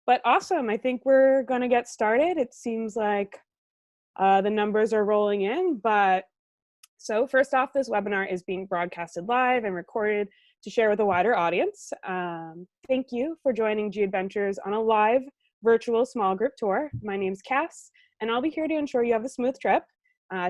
But awesome. I think we're going to get started. It seems like the numbers are rolling in. So first off, this webinar is being broadcasted live and recorded to share with a wider audience. Thank you for joining Gadventures on a live virtual small group tour. My name's Cass, and I'll be here to ensure you have a smooth trip.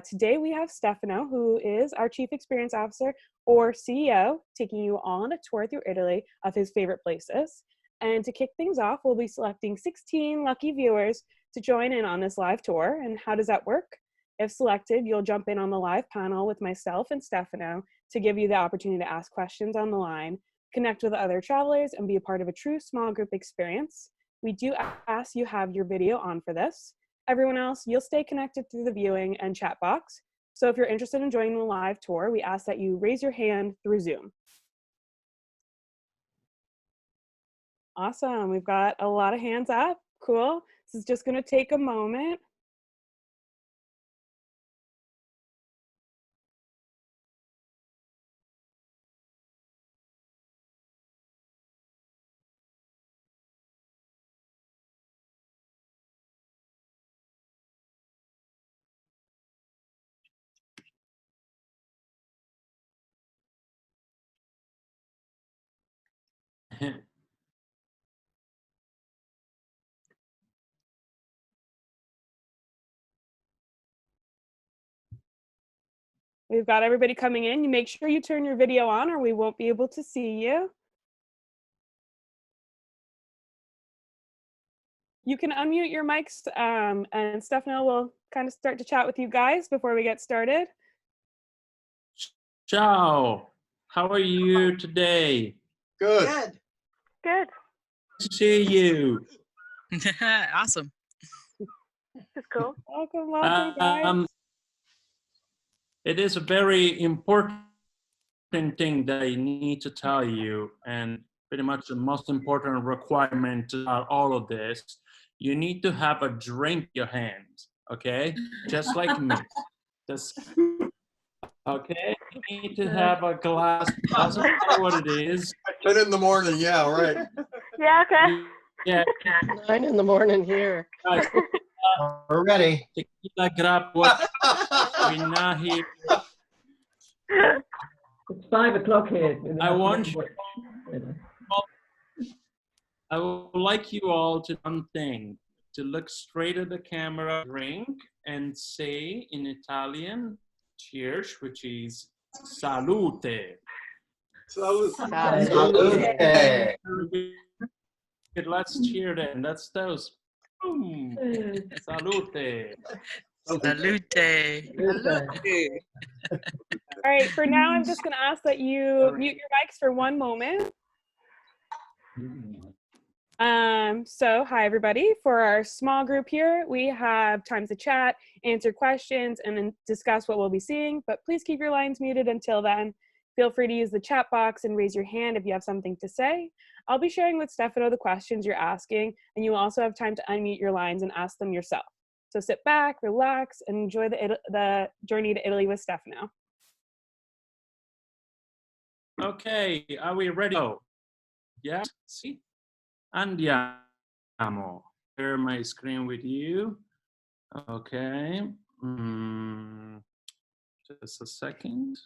Today we have Stefano, who is our Chief Experience Officer, or CEO, taking you all on a tour through Italy of his favorite places. And to kick things off, we'll be selecting 16 lucky viewers to join in on this live tour. And how does that work? If selected, you'll jump in on the live panel with myself and Stefano to give you the opportunity to ask questions on the line, connect with other travelers, and be a part of a true small group experience. We do ask you have your video on for this. Everyone else, you'll stay connected through the viewing and chat box. So if you're interested in joining the live tour, we ask that you raise your hand through Zoom. Awesome, we've got a lot of hands up. Cool. This is just going to take a moment. We've got everybody coming in. You make sure you turn your video on or we won't be able to see you. You can unmute your mics and Stefano will kind of start to chat with you guys before we get started. Ciao, how are you today? Good. Good. Nice to see you. Awesome. That's cool. Welcome, guys. It is a very important thing that I need to tell you, and pretty much the most important requirement about all of this. You need to have a drink in your hand, okay? Just like me. Okay, you need to have a glass. Doesn't matter what it is. 10 in the morning, yeah, right. Yeah, okay. Yeah. 9 in the morning here. We're ready. Tequila, grab what we're not here. It's 5 o'clock here. I would like you all to do one thing, to look straight at the camera, drink, and say in Italian, cheers, which is salute. Salute. Salute. Let's cheer then. Let's toast. Boom. Salute. Salute. All right, for now, I'm just going to ask that you mute your mics for one moment. So hi everybody. For our small group here, we have time to chat, answer questions, and then discuss what we'll be seeing, but please keep your lines muted until then. Feel free to use the chat box and raise your hand if you have something to say. I'll be sharing with Stefano the questions you're asking, and you will also have time to unmute your lines and ask them yourself. So sit back, relax, and enjoy the journey to Italy with Stefano. Okay, are we ready? Oh, yeah, see? Andiamo. Share my screen with you. Okay. Just a second.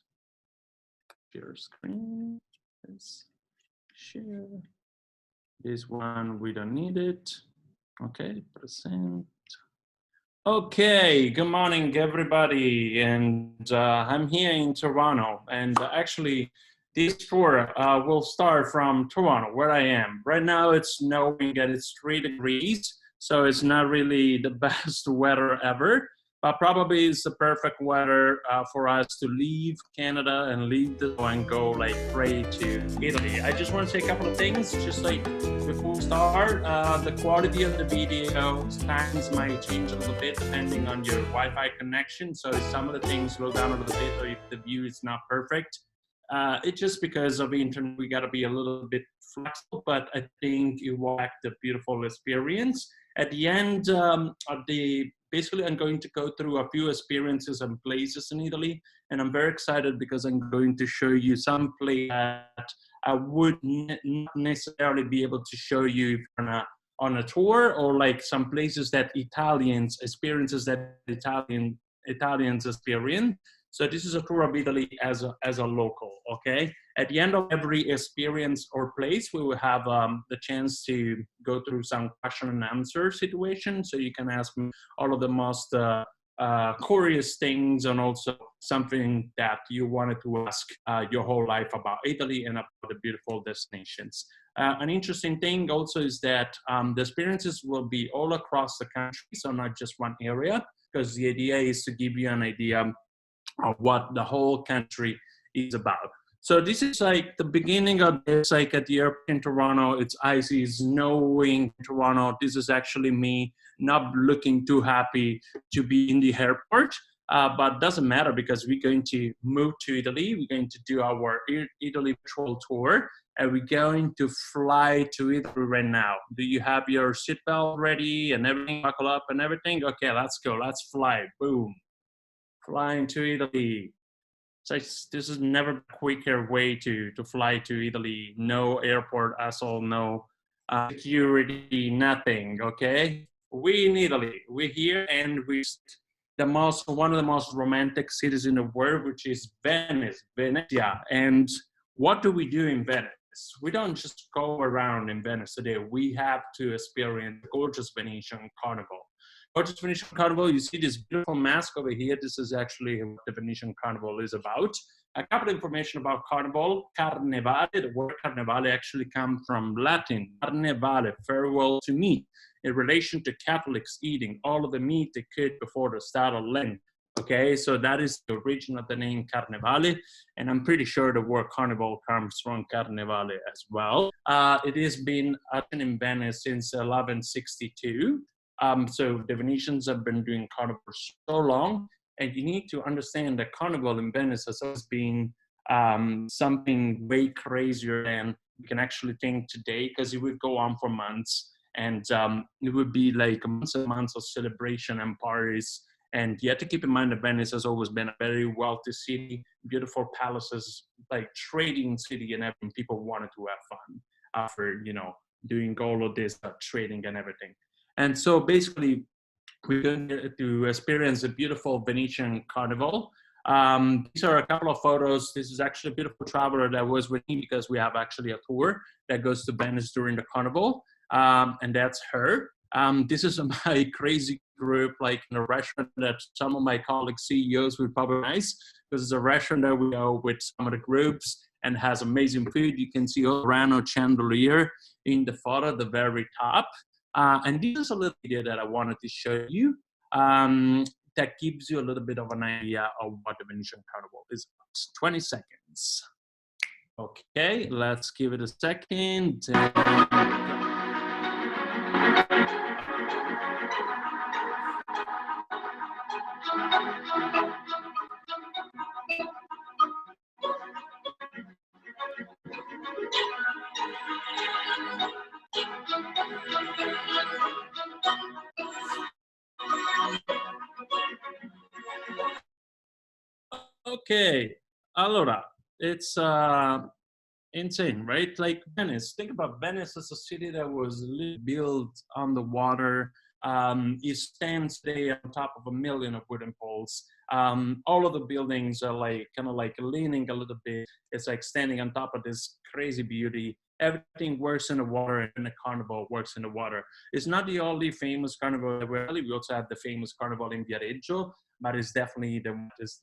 Share screen. Let's share. This one, we don't need it. Okay, present. Okay, good morning, everybody. And I'm here in Toronto. And actually, this tour will start from Toronto, where I am. Right now, it's snowing and it's 3 degrees, so it's not really the best weather ever, but probably it's the perfect weather for us to leave Canada and leave the and go like straight to Italy. I just want to say a couple of things, just like before we start. The quality of the video times might change a little bit depending on your Wi-Fi connection, so some of the things slow down a little bit or if the view is not perfect. It's just because of the internet, we got to be a little bit flexible, but I think it will act a beautiful experience. At the end of basically I'm going to go through a few experiences and places in Italy, and I'm very excited because I'm going to show you some places that I would not necessarily be able to show you if you're on a on a tour, or like some places that Italians experiences that Italians experience. So this is a tour of Italy as a local, okay? At the end of every experience or place, we will have the chance to go through some question and answer situation. So you can ask me all of the most curious things, and also something that you wanted to ask your whole life about Italy and about the beautiful destinations. An interesting thing also is that the experiences will be all across the country, so not just one area, because the idea is to give you an idea of what the whole country is about. So this is like the beginning of this, like at the airport in Toronto, it's icy, snowing in Toronto. This is actually me not looking too happy to be in the airport, but doesn't matter because we're going to move to Italy. We're going to do our Italy virtual tour, and we're going to fly to Italy right now. Do you have your seatbelt ready and everything, buckle up and everything? Okay, let's go, let's fly, boom. Flying to Italy. So this is never a quicker way to fly to Italy. No airport hassle, no security, nothing, okay? We in Italy, we're here, and we're one of the most romantic cities in the world, which is Venice, Venezia. And what do we do in Venice? We don't just go around in Venice today. We have to experience the gorgeous Venetian carnival. Gorgeous Venetian Carnival, you see this beautiful mask over here. This is actually what the Venetian Carnival is about. A couple of information about Carnival. Carnevale, the word Carnevale actually comes from Latin. Carnevale, farewell to meat, in relation to Catholics eating all of the meat they could before the start of Lent. Okay, so that is the origin of the name Carnevale, and I'm pretty sure the word carnival comes from Carnevale as well. It has been in Venice since 1162. So the Venetians have been doing carnival for so long, and you need to understand that carnival in Venice has always been something way crazier than we can actually think today, because it would go on for months, and it would be like months and months of celebration and parties. And you have to keep in mind that Venice has always been a very wealthy city, beautiful palaces, like trading city, and everything. People wanted to have fun after, doing all of this trading and everything. And so basically, we're going to experience a beautiful Venetian carnival. These are a couple of photos. This is actually a beautiful traveler that was with me, because we have actually a tour that goes to Venice during the carnival. And that's her. This is my crazy group, like in a restaurant that some of my colleagues, CEOs, would probably nice, because it's a restaurant that we go with some of the groups and has amazing food. You can see Orano chandelier in the photo at the very top. And this is a little video that I wanted to show you that gives you a little bit of an idea of what the Venetian Carnival is about. 20 seconds. Okay, let's give it a second. Okay, allora, it's insane, right? Like Venice. Think about Venice as a city that was built on the water. It stands today on top of 1 million of wooden poles. All of the buildings are like kind of like leaning a little bit. It's like standing on top of this crazy beauty. Everything works in the water, and the carnival works in the water. It's not the only famous carnival that we also have the famous carnival in Viareggio, but it's definitely the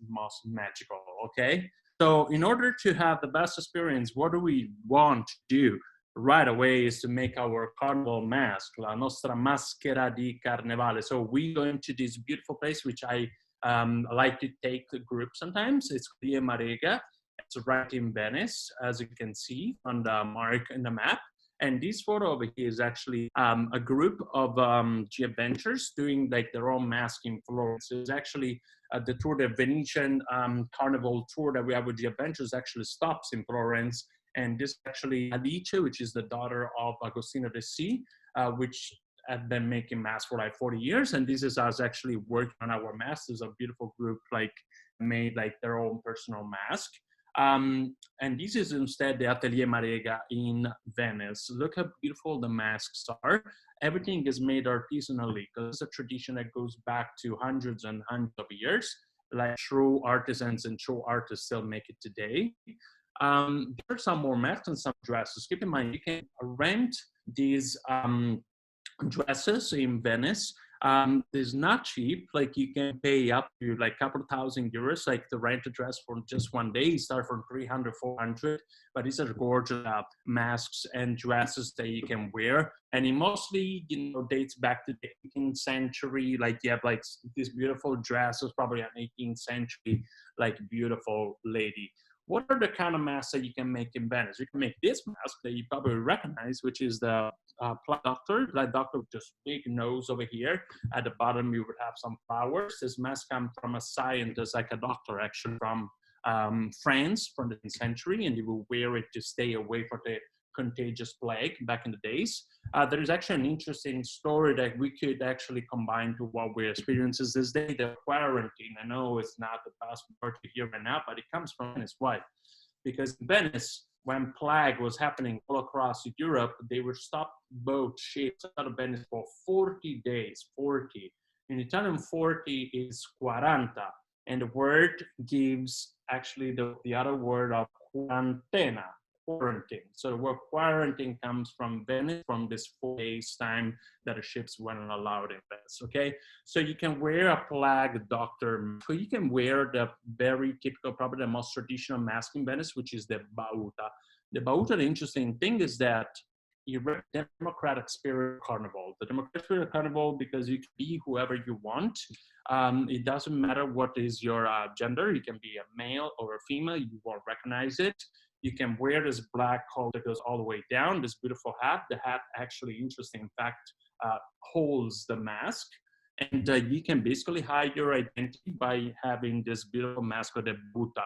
most magical, okay? So in order to have the best experience, what do we want to do right away is to make our carnival mask, la nostra maschera di carnevale. So we go into this beautiful place, which I like to take the group sometimes. It's Via Marega. It's right in Venice, as you can see on the mark in the map. And this photo over here is actually a group of Gadventures doing like their own mask in Florence. It's actually the tour, the Venetian carnival tour that we have with Gadventures actually stops in Florence. And this actually Alice, which is the daughter of Agostino de Sì, which had been making masks for like 40 years. And this is us actually working on our masks. It's a beautiful group, like made like their own personal mask. And this is instead the Atelier Marega in Venice. Look how beautiful the masks are. Everything is made artisanally because it's a tradition that goes back to hundreds and hundreds of years. Like true artisans and true artists still make it today. There are some more masks and some dresses. Keep in mind, you can rent these dresses in Venice. It's not cheap. Like you can pay up to like a couple €1,000, like to rent a dress for just one day. You start from 300, 400, but these are gorgeous masks and dresses that you can wear. And it mostly, dates back to the 18th century. Like you have like this beautiful dresses, probably an 18th century, like beautiful lady. What are the kind of masks that you can make in Venice? You can make this mask that you probably recognize, which is the Black Doctor with just big nose over here. At the bottom, you would have some flowers. This mask comes from a scientist, like a doctor actually from France from the 10th century, and you will wear it to stay away from the contagious plague back in the days. There is actually an interesting story that we could actually combine to what we're experiencing this day, the quarantine. I know it's not the best word to hear right now, but it comes from Venice. Why? Because in Venice, when plague was happening all across Europe, they would stop boat ships out of Venice for 40 days, 40. In Italian, 40 is 40. And the word gives actually the other word of quarantena, quarantine. So the word quarantine comes from Venice, from this 4 days time that the ships weren't allowed in Venice, okay? So you can wear a plague doctor, so you can wear the very typical, probably the most traditional mask in Venice, which is the bauta. The bauta, the interesting thing is that you read the democratic spirit carnival. The democratic spirit carnival, because you can be whoever you want. It doesn't matter what is your gender. You can be a male or a female. You won't recognize it. You can wear this black coat that goes all the way down, this beautiful hat. The hat actually, interesting, in fact, holds the mask. And you can basically hide your identity by having this beautiful mask of the bauta.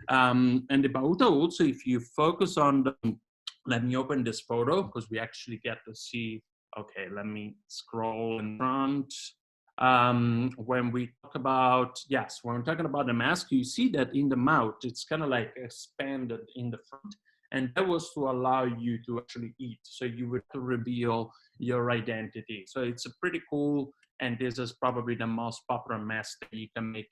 And the bauta also, if you focus on the, let me open this photo because we actually get to see, okay, let me scroll in front. When we talk about, yes, when we're talking about the mask, you see that in the mouth, it's kind of like expanded in the front. And that was to allow you to actually eat. So you would reveal your identity. So it's a pretty cool, and this is probably the most popular mask that you can make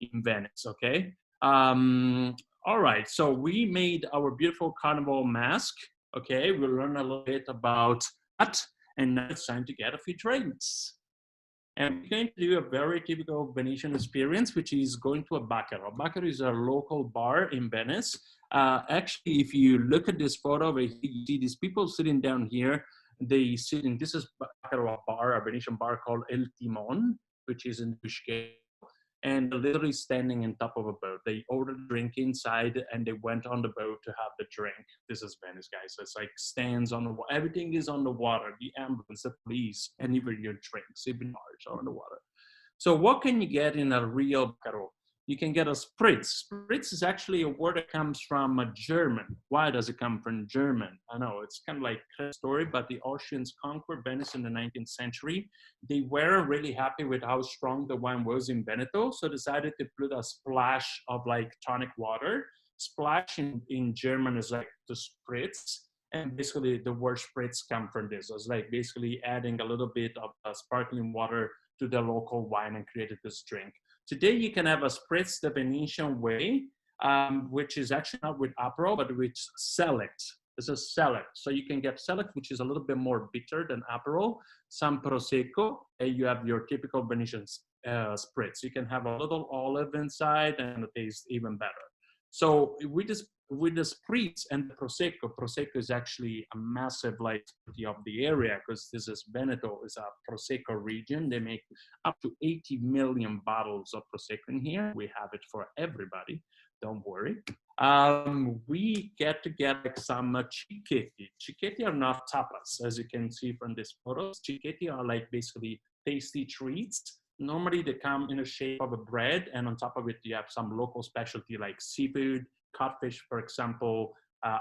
in Venice, okay? All right, so we made our beautiful carnival mask, okay? We'll learn a little bit about that, and now it's time to get a few drinks. And we're going to do a very typical Venetian experience, which is going to a Baccarat. Baccarat is a local bar in Venice. Actually, if you look at this photo over here, you see these people sitting down here. They sit in, this is Baccarat bar, a Venetian bar called El Timon, which is in Tuscany. And they're literally standing on top of a boat. They ordered a drink inside and they went on the boat to have the drink. This is Venice, guys. So it's like stands on the water. Everything is on the water. The ambulance, the police, and even your drinks, even ours are on the water. So what can you get in a real Baccarat? You can get a spritz. Spritz is actually a word that comes from German. Why does it come from German? I know it's kind of like a story, but the Austrians conquered Venice in the 19th century. They weren't really happy with how strong the wine was in Veneto, so decided to put a splash of like tonic water. Splash in German is like the spritz. And basically the word spritz come from this. It's like basically adding a little bit of sparkling water to the local wine and created this drink. Today you can have a spritz the Venetian way, which is actually not with Aperol, but with Select. This is Select. So you can get Select, which is a little bit more bitter than Aperol. Some Prosecco, and you have your typical Venetian spritz. You can have a little olive inside and it tastes even better. So with the spritz and the Prosecco is actually a massive like of the area because this is Veneto is a Prosecco region. They make up to 80 million bottles of Prosecco in here. We have it for everybody. Don't worry. We get to get like some cicchetti. Cicchetti are not tapas, as you can see from this photo. Cicchetti are like basically tasty treats. Normally they come in the shape of a bread, and on top of it you have some local specialty like seafood, codfish, for example.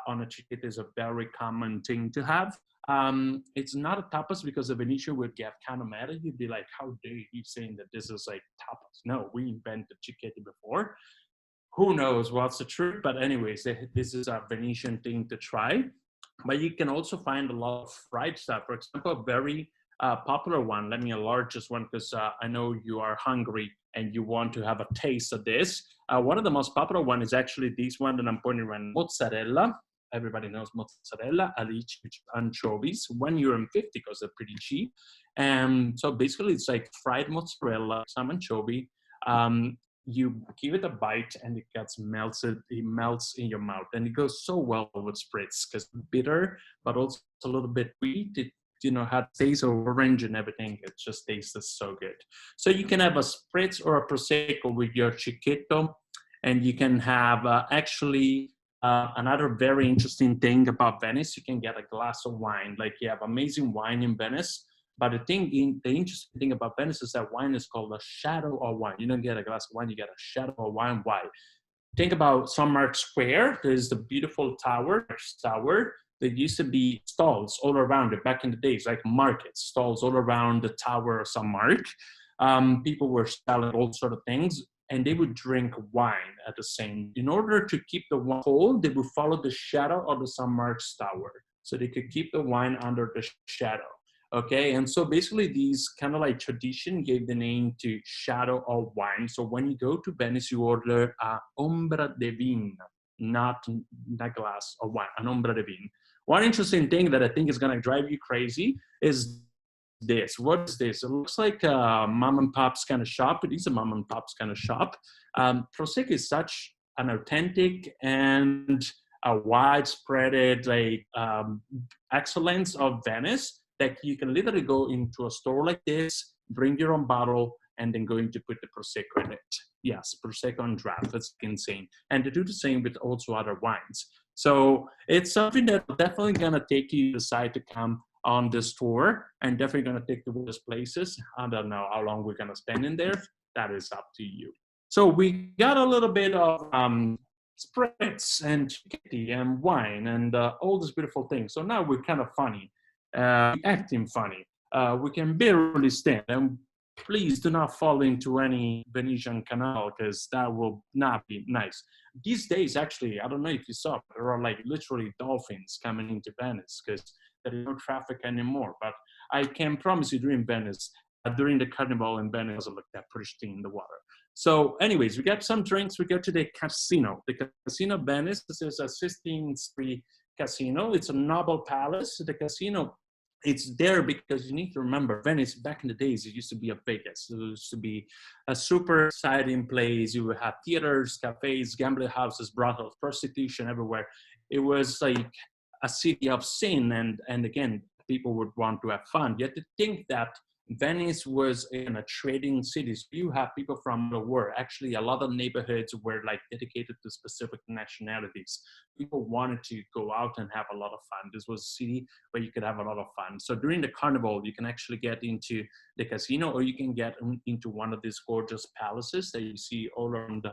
On a cicchetti is a very common thing to have. It's not a tapas because the Venetian would get kind of mad at you. Be like, how dare you saying that this is like tapas? No, we invented cicchetti before. who knows what's the truth, but anyways, this is a Venetian thing to try. But you can also find a lot of fried stuff. For example, a very popular one, let me enlarge this one because I know you are hungry and you want to have a taste of this. One of the most popular one is actually this one that I'm pointing around, mozzarella. Everybody knows mozzarella, alici, anchovies, €1.50 because they're pretty cheap. And so basically it's like fried mozzarella, some anchovy. You give it a bite and it gets melted, it melts in your mouth. And it goes so well with spritz because bitter, but also a little bit sweet. It, had taste of orange and everything. It just tastes so good. So you can have a spritz or a prosecco with your chiquito, and you can have another very interesting thing about Venice. You can get a glass of wine. Like you have amazing wine in Venice, but the interesting thing about Venice is that wine is called a shadow of wine. You don't get a glass of wine, you get a shadow of wine. Why? Think about St. Mark's Square. There's the beautiful tower. There used to be stalls all around it back in the days, like markets, stalls all around the tower of St. Mark. People were selling all sort of things, and they would drink wine at the same. In order to keep the wine cold, they would follow the shadow of the St. Mark's Tower, so they could keep the wine under the shadow. Okay, and so basically these kind of like tradition gave the name to shadow of wine. So when you go to Venice, you order a ombra de vin, not a glass of wine, an ombra de vin. One interesting thing that I think is going to drive you crazy is this. What is this? It looks like a mom and pop's kind of shop. It is a mom and pop's kind of shop. Prosecco is such an authentic and a widespread excellence of Venice that you can literally go into a store like this, bring your own bottle, and then going to put the Prosecco in it. Yes, Prosecco on draft. That's insane. And they do the same with also other wines. So it's something that's definitely going to take you to decide to come on this tour, and definitely going to take you to those places. I don't know how long we're going to spend in there. That is up to you. So we got a little bit of spritz and chickadee and wine and all these beautiful things. So now we're kind of funny, acting funny. We can barely stand. And please do not fall into any Venetian canal because that will not be nice. These days, actually, I don't know if you saw, there are like literally dolphins coming into Venice because there is no traffic anymore. But I can promise you during Venice, during the carnival in Venice, it doesn't look that pristine in the water. So anyways, we got some drinks. We go to the casino. The Casino Venice, this is a 16th Street casino. It's a noble palace. The casino, it's there because you need to remember Venice back in the days, it used to be a Vegas. It used to be a super exciting place. You would have theaters, cafes, gambling houses, brothels, prostitution everywhere. It was like a city of sin. And again, people would want to have fun. You have to think that Venice was in a trading city. So you have people from the world. Actually, a lot of neighborhoods were like dedicated to specific nationalities. People wanted to go out and have a lot of fun. This was a city where you could have a lot of fun. So during the carnival, you can actually get into the casino, or you can get into one of these gorgeous palaces that you see all around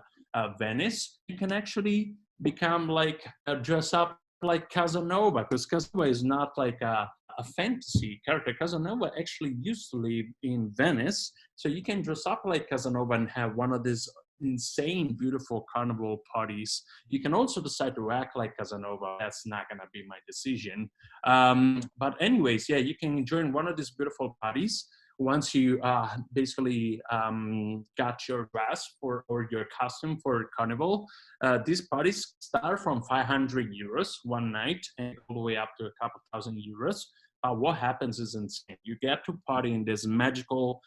Venice. You can actually become like, dress up like Casanova, because Casanova is not like a fantasy character. Casanova actually used to live in Venice, so you can dress up like Casanova and have one of these insane, beautiful carnival parties. You can also decide to act like Casanova. That's not gonna be my decision. But anyways, yeah, you can join one of these beautiful parties once you basically got your dress or your costume for carnival. These parties start from 500 euros one night and all the way up to a couple thousand euros. What happens is insane. You get to party in these magical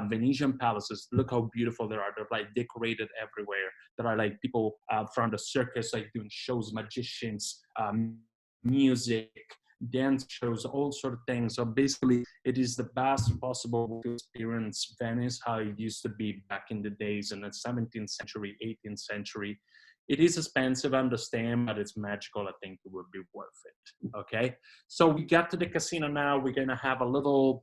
Venetian palaces. Look how beautiful they are. They're like decorated everywhere. There are like people from the circus like doing shows, magicians, music, dance shows, all sort of things. So basically, it is the best possible way to experience Venice, how it used to be back in the days in the 17th century, 18th century. It is expensive, I understand, but it's magical. I think it would be worth it, okay? So we got to the casino now. We're gonna have a little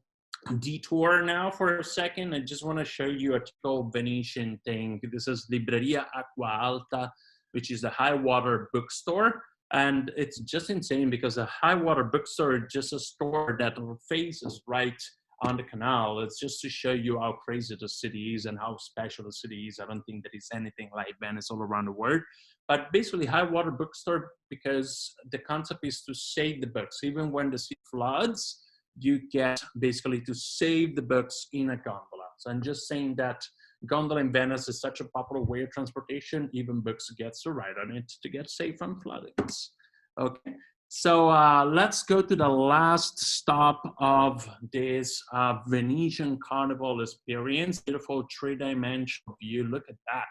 detour now for a second. I just wanna show you a typical Venetian thing. This is Libreria Acqua Alta, which is a high water bookstore. And it's just insane because a high water bookstore is just a store that faces right on the canal. It's just to show you how crazy the city is and how special the city is. I don't think that it's anything like Venice all around the world. But basically, high water bookstore, because the concept is to save the books. Even when the sea floods, you get basically to save the books in a gondola. So I'm just saying that gondola in Venice is such a popular way of transportation, even books gets to ride on it to get safe from floodings. Okay, so let's go to the last stop of this Venetian carnival experience. Beautiful three-dimensional view. Look at that.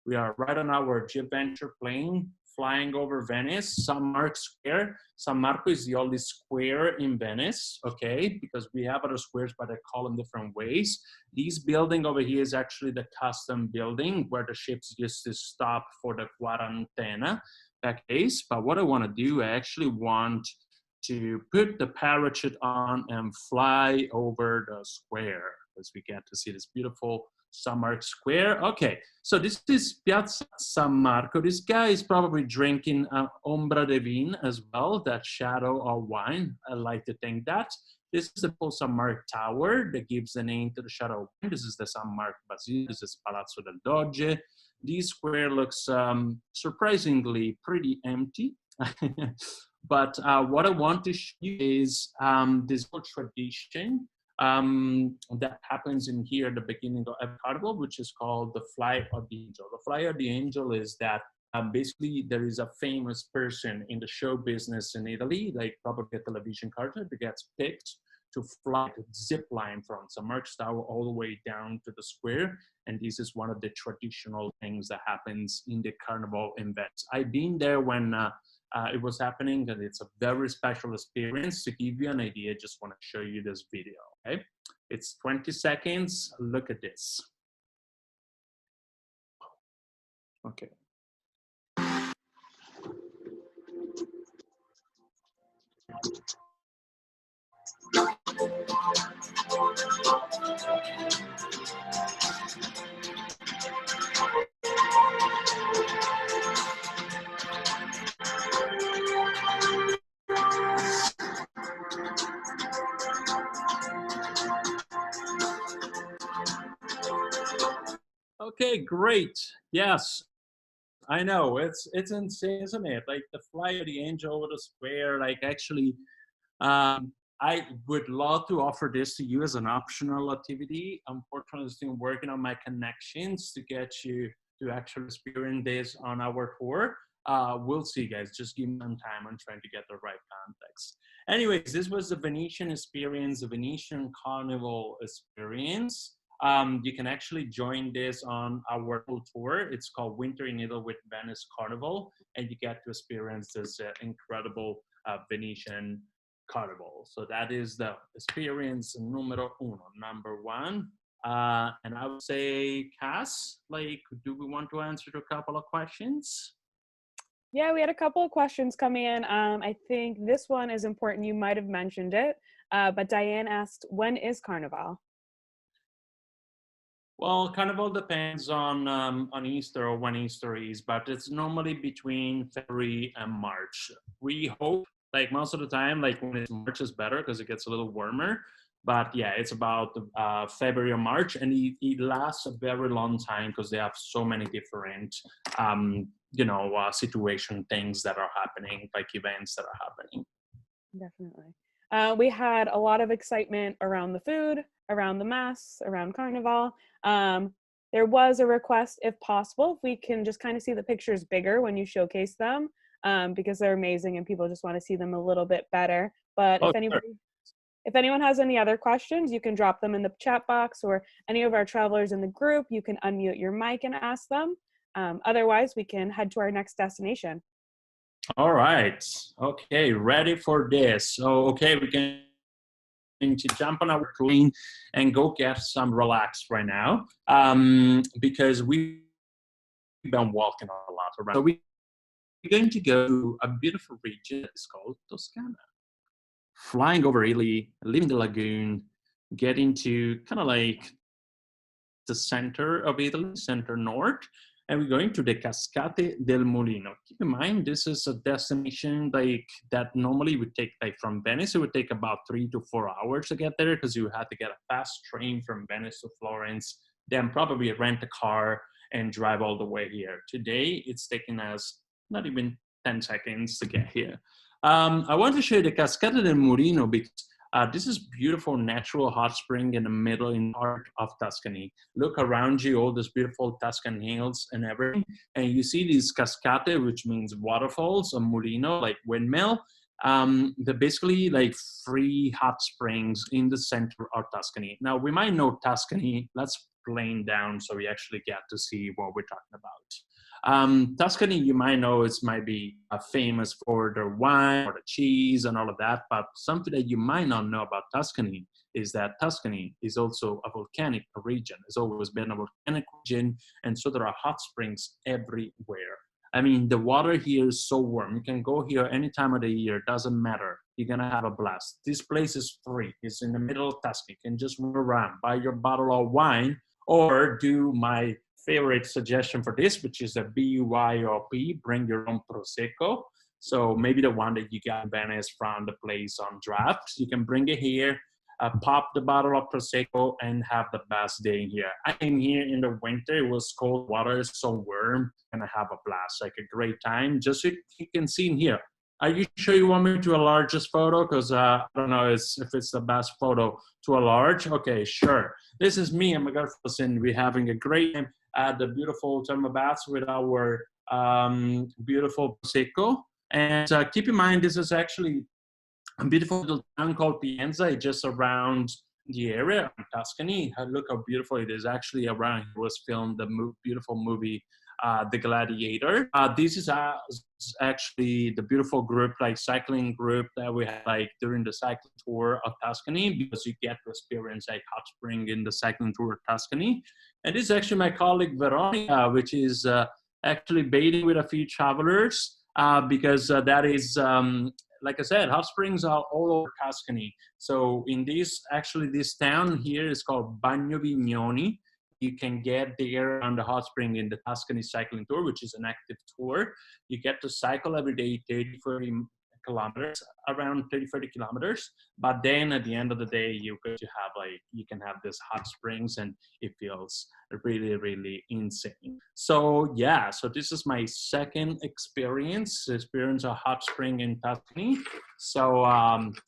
We are right on our Gadventure plane, flying over Venice, San Marco Square. San Marco is the only square in Venice, okay? Because we have other squares, but I call them different ways. This building over here is actually the custom building where the ships used to stop for the quarantena case. But what I want to do, I actually want to put the parachute on and fly over the square as we get to see this beautiful San Marco Square. Okay, so this is Piazza San Marco. This guy is probably drinking Ombra de Vin as well, that shadow of wine. I like to think that. This is the full San Marco Tower that gives the name to the shadow of wine. This is the San Marco Basilica. This is Palazzo del Doge. This square looks surprisingly pretty empty. But what I want to show you is this whole tradition that happens in here at the beginning of every carnival, which is called the Fly of the Angel. The Fly of the Angel is that basically there is a famous person in the show business in Italy, like probably a television character, that gets picked to fly, to zip line from San Marco Tower all the way down to the square. And this is one of the traditional things that happens in the carnival events. I've been there when it was happening, and it's a very special experience. To give you an idea, I just want to show you this video, okay? It's 20 seconds, look at this. Okay. Okay, great. Yes, I know it's insane, isn't it? Like the Fly of the Angel over the square. Like actually, I would love to offer this to you as an optional activity. Unfortunately, I'm still working on my connections to get you to actually experience this on our tour. We'll see, guys. Just give me some time. I'm trying to get the right context. Anyways, this was the Venetian experience, the Venetian Carnival experience. You can actually join this on our full tour. It's called Winter in Italy with Venice Carnival, and you get to experience this incredible Venetian Carnival. So that is the experience numero uno, number one. And I would say, Cass, like, do we want to answer a couple of questions? Yeah, we had a couple of questions coming in. I think this one is important. You might have mentioned it, but Diane asked, when is Carnival? Well, Carnival depends on Easter or when Easter is, but it's normally between February and March. We hope, like most of the time, like when it's March is better because it gets a little warmer. But yeah, it's about February or March, and it lasts a very long time because they have so many different, situation things that are happening, like events that are happening. Definitely. We had a lot of excitement around the food, around the mass, around Carnival. There was a request, if possible, if we can just kind of see the pictures bigger when you showcase them, because they're amazing and people just want to see them a little bit better. But if anyone has any other questions, you can drop them in the chat box, or any of our travelers in the group, you can unmute your mic and ask them. Otherwise, we can head to our next destination. All right. Okay, ready for this. So, okay, we can to jump on our plane and go get some relax right now, because we've been walking a lot around. So we're going to go to a beautiful region that's called Tuscany. Flying over Italy, leaving the lagoon, getting to kind of like the center of Italy, center north, and we're going to the Cascate del Molino. Keep in mind, this is a destination like that normally would take, like from Venice, it would take about 3 to 4 hours to get there because you had to get a fast train from Venice to Florence, then probably rent a car and drive all the way here. Today, it's taking us not even 10 seconds to get here. I want to show you the Cascate del Molino because this is beautiful natural hot spring in the middle in the heart of Tuscany. Look around you, all these beautiful Tuscan hills and everything. And you see these cascate, which means waterfalls, a molino, like windmill. They're basically like free hot springs in the center of Tuscany. Now, we might know Tuscany. Let's plane down so we actually get to see what we're talking about. Tuscany, you might know, it might be famous for their wine or the cheese and all of that, but something that you might not know about Tuscany is that Tuscany is also a volcanic region. It's always been a volcanic region, and so there are hot springs everywhere. I mean, the water here is so warm. You can go here any time of the year, doesn't matter. You're gonna have a blast. This place is free. It's in the middle of Tuscany. You can just run around, buy your bottle of wine, or do my favorite suggestion for this, which is a BYOP, bring your own Prosecco. So maybe the one that you got in Venice from the place on draft. You can bring it here, pop the bottle of Prosecco and have the best day here. I came here in the winter, it was cold water, so warm, and I have a blast, like a great time. Just so you can see in here. Are you sure you want me to a largest photo? Because I don't know if it's the best photo to a large. Okay, sure. This is me and my girlfriend. We're having a great time at the beautiful thermal baths with our beautiful Prosecco. And keep in mind, this is actually a beautiful little town called Pienza. It's just around the area of Tuscany. Look how beautiful it is. Actually, around here was filmed the beautiful movie The Gladiator. This is actually the beautiful group, like cycling group that we had like during the cycling tour of Tuscany, because you get to experience like hot spring in the cycling tour of Tuscany. And this is actually my colleague Veronica, which is actually bathing with a few travelers because that is, like I said, hot springs are all over Tuscany. So in this town here is called Bagno Vignoni. You can get there on the hot spring in the Tuscany cycling tour, which is an active tour. You get to cycle every day 30, 40 kilometers, around 30, 40 kilometers. But then at the end of the day, you get to have you can have this hot springs and it feels really, really insane. So yeah, so this is my second experience a hot spring in Tuscany. So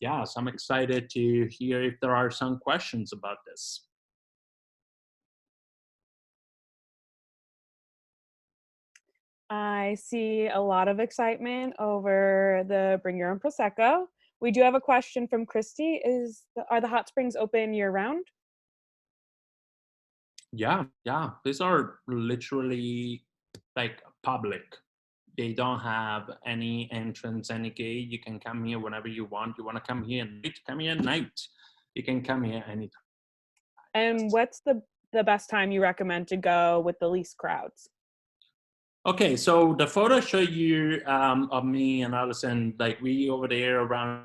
yeah, so I'm excited to hear if there are some questions about this. I see a lot of excitement over the Bring Your Own Prosecco. We do have a question from Christy. Are the hot springs open year round? Yeah. These are literally like public. They don't have any entrance, any gate. You can come here whenever you want. You want to come here at night, come here at night. You can come here anytime. And what's the best time you recommend to go with the least crowds? Okay, so the photo show you of me and Allison, like we over there around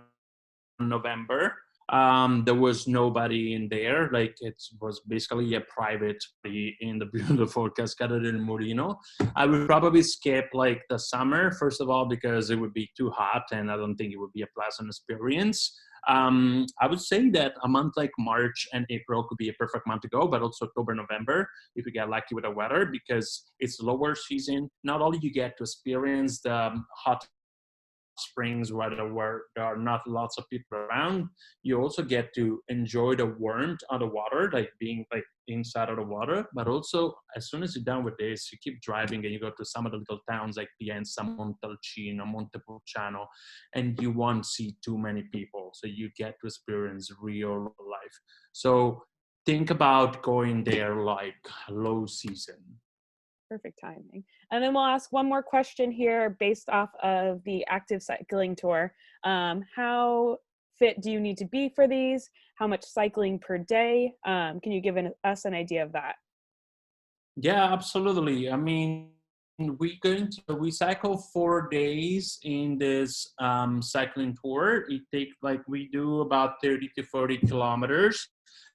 November. There was nobody in there. Like it was basically a private party in the beautiful Cascata del Molino. I would probably skip like the summer, first of all, because it would be too hot and I don't think it would be a pleasant experience. I would say that a month like March and April could be a perfect month to go, but also October, November, if you get lucky with the weather, because it's lower season. Not only you get to experience the hot springs where there are not lots of people around, you also get to enjoy the warmth of the water, like being like inside of the water. But also, as soon as you're done with this, you keep driving and you go to some of the little towns like Pienza, Montalcino, Montepulciano, and you won't see too many people. So you get to experience real life. So think about going there like low season. Perfect timing. And then we'll ask one more question here based off of the active cycling tour. How fit do you need to be for these? How much cycling per day? Can you give us an idea of that? Yeah, absolutely. I mean, we cycle 4 days in this cycling tour. It takes we do about 30 to 40 kilometers.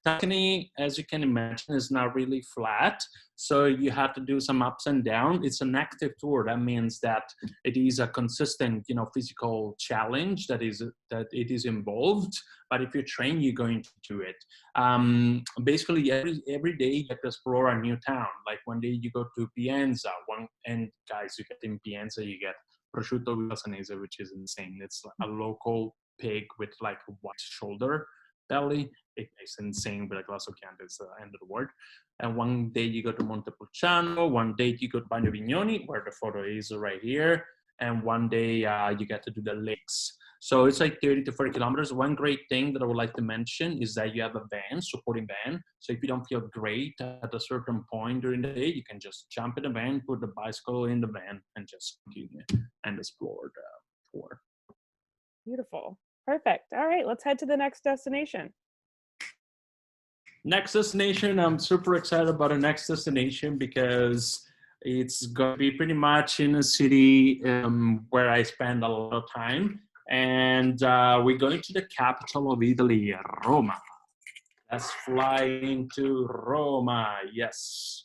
Tuscany, as you can imagine, is not really flat. So you have to do some ups and downs. It's an active tour. That means that it is a consistent, physical challenge that it is involved. But if you train, you're going to do it. Basically, every day you get to explore a new town. Like one day you go to Pienza. And guys, you get in Pienza, you get prosciutto milanese, which is insane. It's a local pig with like a white shoulder belly. It's insane, but a glass of Chianti is the end of the word. And one day you go to Montepulciano, one day you go to Bagno Vignoni, where the photo is right here, and one day you get to do the lakes. So it's like 30 to 40 kilometers. One great thing that I would like to mention is that you have a van, supporting van. So if you don't feel great at a certain point during the day, you can just jump in the van, put the bicycle in the van, and just continue and explore the tour. Beautiful. Perfect. All right, let's head to the next destination. Next destination, I'm super excited about the next destination because it's going to be pretty much in a city where I spend a lot of time. And we're going to the capital of Italy, Roma. Let's fly into Roma, yes.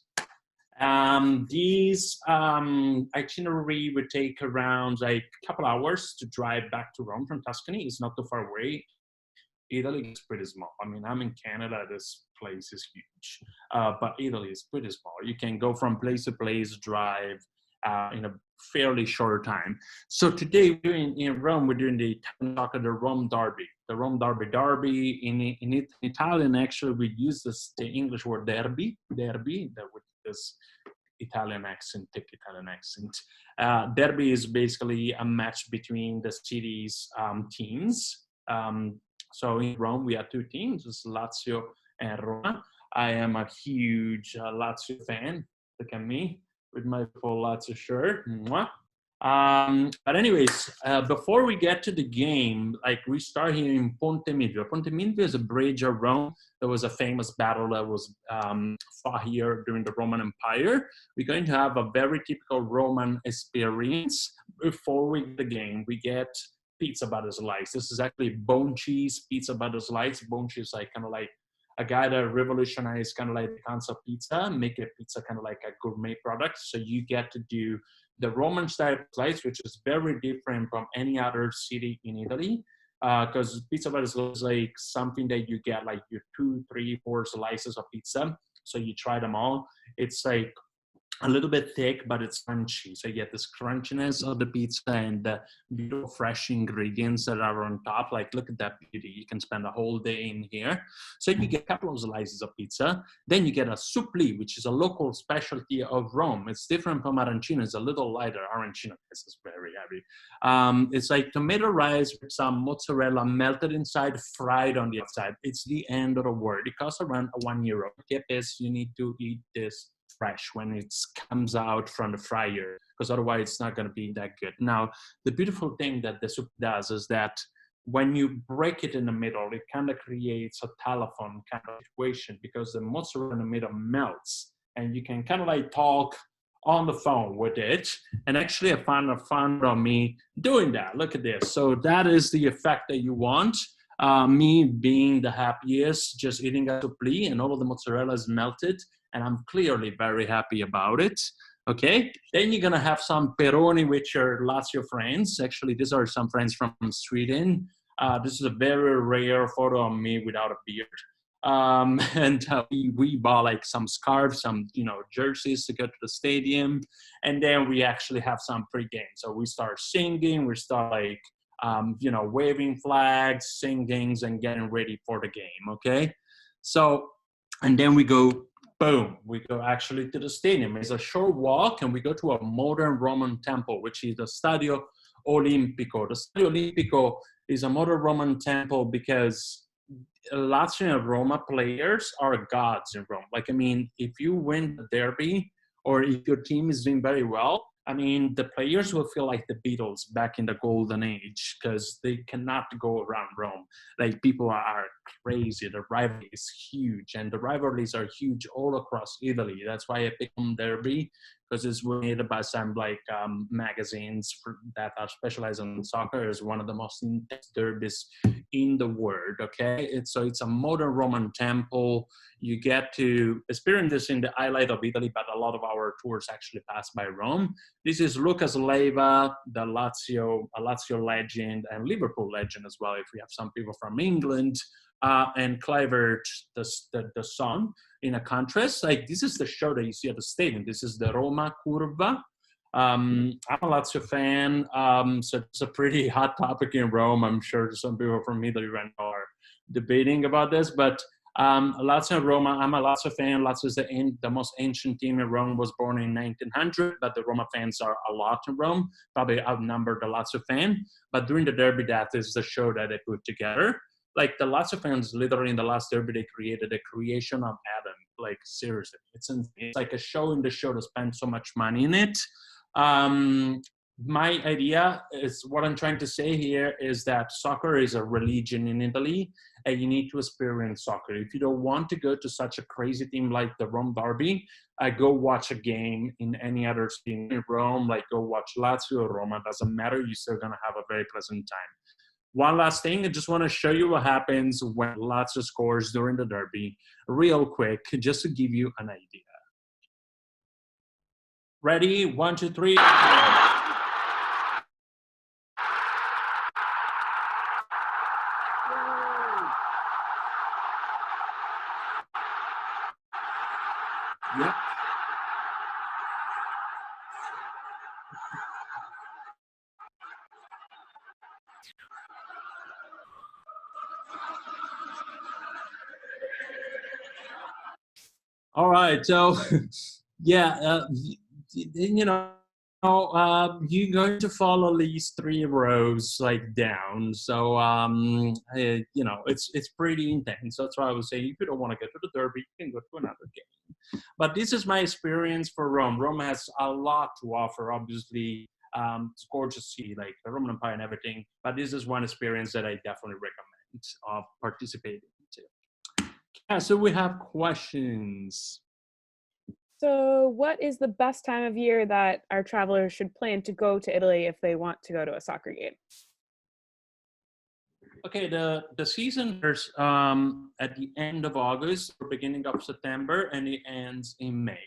These itinerary would take around like a couple hours to drive back to Rome from Tuscany. It's not too far away. Italy is pretty small. I mean, I'm in Canada. This place is huge, but Italy is pretty small. You can go from place to place, drive in a fairly short time. So today we're in Rome. We're doing the Rome Derby. The Rome Derby in Italian. Actually, we use the English word derby that with this Italian accent, thick Italian accent. Derby is basically a match between the city's teams. So in Rome, we have two teams, it's Lazio and Roma. I am a huge Lazio fan. Look at me with my full Lazio shirt. But anyways, before we get to the game, like we start here in Ponte Milvio. Ponte Milvio is a bridge of Rome. There was a famous battle that was fought here during the Roman Empire. We're going to have a very typical Roman experience. Before we get the game, we get pizza butter slice. This is actually bone cheese pizza butter slice. Bone cheese, like kind of like a guy that revolutionized kind of like the concept of pizza, make a pizza kind of like a gourmet product. So you get to do the Roman style slice, which is very different from any other city in Italy. Because pizza butter is like something that you get like your 2, 3, 4 slices of pizza. So you try them all. It's like a little bit thick, but it's crunchy. So you get this crunchiness of the pizza and the beautiful fresh ingredients that are on top. Like, look at that beauty. You can spend a whole day in here. So you get a couple of slices of pizza. Then you get a suppli, which is a local specialty of Rome. It's different from arancino. It's a little lighter. Arancino is very heavy. It's like tomato rice with some mozzarella melted inside, fried on the outside. It's the end of the world. It costs around €1. Get this, you need to eat this fresh when it comes out from the fryer, because otherwise it's not going to be that good. Now, the beautiful thing that the soup does is that when you break it in the middle, it kind of creates a telephone kind of situation, because the mozzarella in the middle melts and you can kind of like talk on the phone with it. And actually I found a fun of me doing that. Look at this. So that is the effect that you want. Me being the happiest, just eating a suppli and all of the mozzarella is melted. And I'm clearly very happy about it. Okay, then you're gonna have some peroni with your Lazio friends. Actually, these are some friends from Sweden. This is a very rare photo of me without a beard. And we bought like some scarves, some jerseys to go to the stadium, and then we actually have some pre-game. So we start singing, we start like waving flags, singing, and getting ready for the game. Okay, so and then we go. Boom, we go actually to the stadium. It's a short walk and we go to a modern Roman temple, which is the Stadio Olimpico. The Stadio Olimpico is a modern Roman temple because Lazio and Roma players are gods in Rome. Like, I mean, if you win the derby or if your team is doing very well, I mean, the players will feel like the Beatles back in the golden age because they cannot go around Rome. Like, people are crazy. The rivalry is huge, and the rivalries are huge all across Italy. That's why I picked them derby, because it's made by some like magazines that are specialized in soccer. Is one of the most intense derbies in the world. Okay, it's a modern Roman temple. You get to experience this in the highlight of Italy, but a lot of our tours actually pass by Rome. This is Lucas Leiva, the Lazio legend and Liverpool legend as well. If we have some people from England, and Kluivert, the son, in a contrast. Like this is the show that you see at the stadium. This is the Roma Curva. I'm a Lazio fan, so it's a pretty hot topic in Rome. I'm sure some people from Italy right now are debating about this, but Lazio and Roma, I'm a Lazio fan. Lazio is the most ancient team in Rome, was born in 1900, but the Roma fans are a lot in Rome, probably outnumber the Lazio fan. But during the derby, that is the show that they put together. Like the Lazio fans, literally in the last derby, they created a creation of Adam. Like seriously, it's like a show in the show to spend so much money in it. My idea is what I'm trying to say here is that soccer is a religion in Italy, and you need to experience soccer. If you don't want to go to such a crazy team like the Rome Derby, go watch a game in any other team in Rome, like go watch Lazio or Roma. Doesn't matter. You're still gonna have a very pleasant time. One last thing, I just want to show you what happens when Lazio scores during the derby, real quick, just to give you an idea. Ready? 1, 2, 3. Yep. All right, so yeah, you know, you're going to follow at least 3 rows like down. So you know, it's pretty intense. That's why I would say if you don't want to go to the derby, you can go to another game. But this is my experience for Rome. Rome has a lot to offer, obviously. It's gorgeous to see, like the Roman Empire and everything. But this is one experience that I definitely recommend of participating in. Yeah, so we have questions. So what is the best time of year that our travelers should plan to go to Italy if they want to go to a soccer game? Okay, the season starts at the end of August or beginning of September, and it ends in May.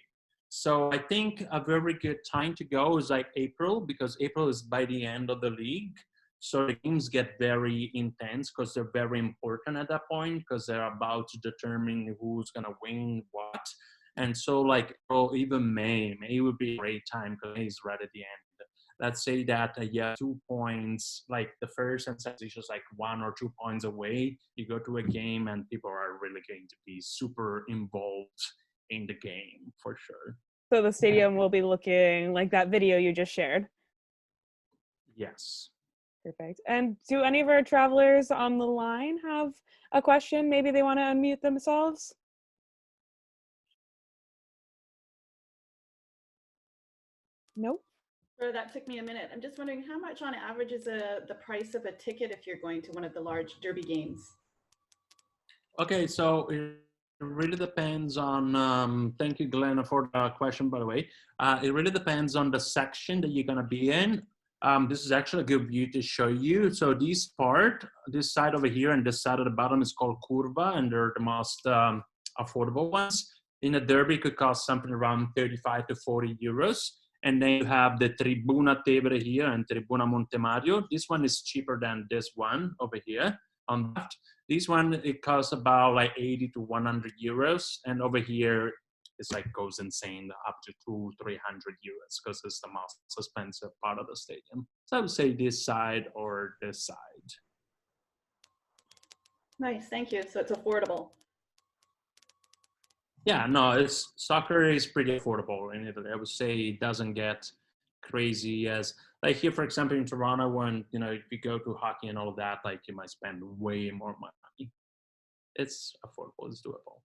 So I think a very good time to go is like April, because April is by the end of the league. So the games get very intense because they're very important at that point, because they're about to determine who's going to win what. And so like, oh, even May would be a great time because May is right at the end. Let's say that you have 2 points, like the first and second is just like 1 or 2 points away. You go to a game and people are really going to be super involved in the game for sure. So the stadium will be looking like that video you just shared. Yes. Perfect. And do any of our travelers on the line have a question? Maybe they want to unmute themselves? Nope. Sure, that took me a minute. I'm just wondering how much on average is the price of a ticket if you're going to one of the large derby games? Okay, so it really depends on, thank you, Glenn, for the question, by the way. It really depends on the section that you're going to be in. This is actually a good view to show you. So this side over here and this side at the bottom is called Curva, and they're the most affordable ones. In a derby, it could cost something around 35 to 40 euros. And then you have the Tribuna Tevere here and Tribuna Montemario. This one is cheaper than this one over here on left. This one, it costs about like 80 to 100 euros. And over here, it's like goes insane up to 200-300 euros because it's the most expensive part of the stadium. So I would say this side or this side. Nice, thank you. So it's affordable. Yeah, no, soccer is pretty affordable in Italy. I would say it doesn't get crazy as like here, for example, in Toronto, when if you go to hockey and all of that, like you might spend way more money. It's affordable, it's doable.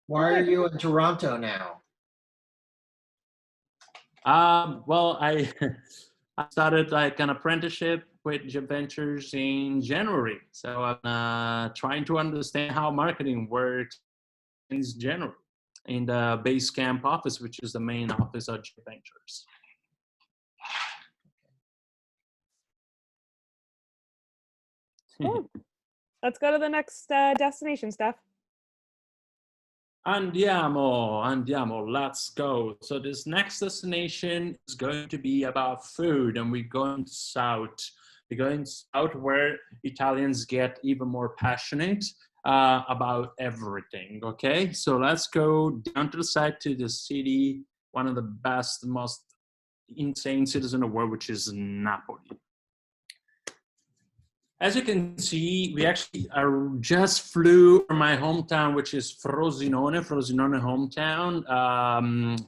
Why are you in Toronto now? Well, I started like an apprenticeship with Gadventures in January. So I'm trying to understand how marketing works in January. in the base camp office, which is the main office of Gadventures. Cool. Let's go to the next destination, Steph. Andiamo, let's go. So this next destination is going to be about food, and we're going south. We're going south where Italians get even more passionate about everything, okay? So let's go down to the side to the city, one of the best, most insane cities in the world, which is Napoli. As you can see, we actually just flew from my hometown, which is Frosinone hometown.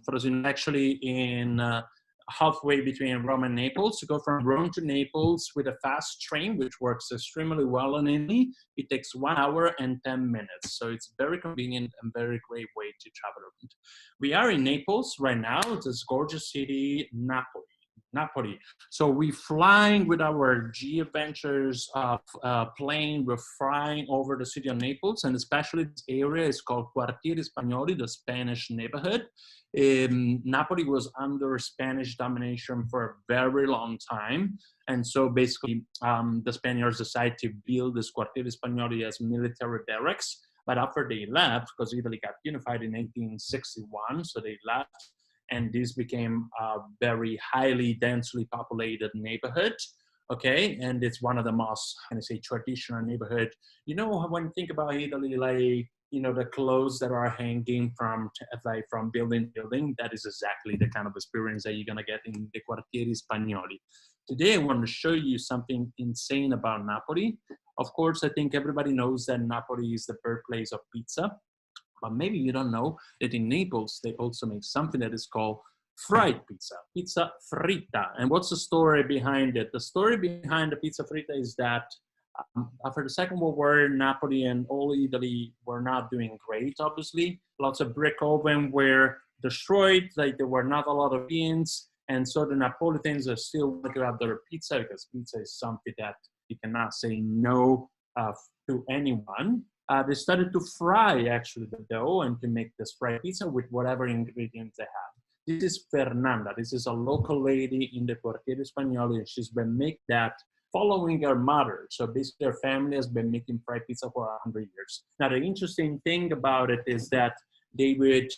Frosinone actually in halfway between Rome and Naples. To go from Rome to Naples with a fast train, which works extremely well in Italy, it takes 1 hour and 10 minutes. So it's very convenient and very great way to travel around. We are in Naples right now. It's this gorgeous city, Napoli. So we're flying with our Gadventures plane. We're flying over the city of Naples, and especially this area is called Quartieri Spagnoli, the Spanish neighborhood. Napoli was under Spanish domination for a very long time. And so basically the Spaniards decided to build this Quartieri Spagnoli as military barracks. But after they left, because Italy got unified in 1861, so they left, and this became a very highly densely populated neighborhood, okay? And it's one of the most, can I say, traditional neighborhood. You know, when you think about Italy, like, you know, the clothes that are hanging from building to building, that is exactly the kind of experience that you're gonna get in the Quartieri Spagnoli. Today, I want to show you something insane about Napoli. Of course, I think everybody knows that Napoli is the birthplace of pizza. But maybe you don't know that in Naples, they also make something that is called fried pizza, pizza fritta. And what's the story behind it? The story behind the pizza fritta is that after the Second World War, Napoli and all Italy were not doing great, obviously. Lots of brick oven were destroyed, like there were not a lot of beans. And so the Napolitans are still wanting to have their pizza, because pizza is something that you cannot say no to anyone. They started to fry actually the dough and to make this fried pizza with whatever ingredients they have. This is Fernanda. This is a local lady in the Quartieri Spagnoli, and she's been making that following her mother. So basically her family has been making fried pizza for 100 years. Now the interesting thing about it is that they would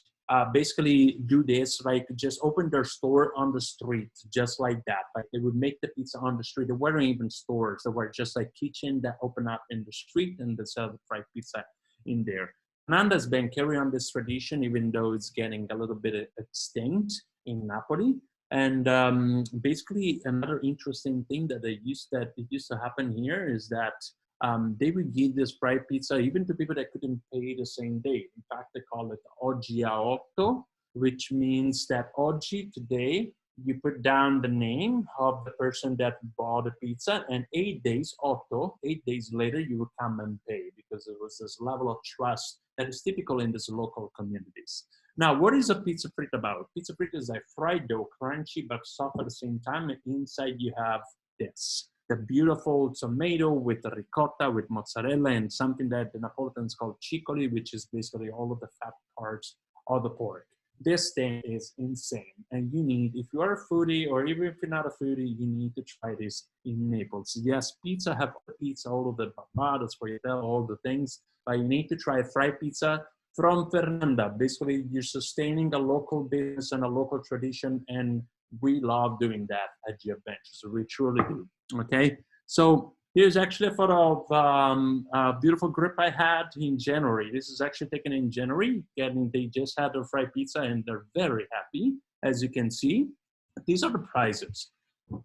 basically do this, like just open their store on the street, just like that. Like they would make the pizza on the street. There weren't even stores. There were just like kitchen that open up in the street and they sell the fried pizza in there. Fernanda's been carrying on this tradition, even though it's getting a little bit extinct in Napoli. And basically another interesting thing that it used to happen here is that they would give this fried pizza even to people that couldn't pay the same day. In fact, they call it oggi a otto, which means that oggi, today, you put down the name of the person that bought the pizza, and 8 days, 8 days later, you would come and pay, because there was this level of trust that is typical in these local communities. Now, what is a pizza fritta about? Pizza fritta is a fried dough, crunchy but soft at the same time, and inside you have this. The beautiful tomato with the ricotta, with mozzarella, and something that the Napolitans call ciccoli, which is basically all of the fat parts of the pork. This thing is insane. And you need, if you are a foodie, or even if you're not a foodie, you need to try this in Naples. Yes, pizza have pizza, all of the papadas, frittelle, all the things, but you need to try fried pizza from Fernanda. Basically, you're sustaining a local business and a local tradition, and we love doing that at Gadventures. We truly do. Okay, so here's actually a photo of a beautiful grip I had in January. This is actually taken in January. They just had their fried pizza and they're very happy, as you can see. These are the prices.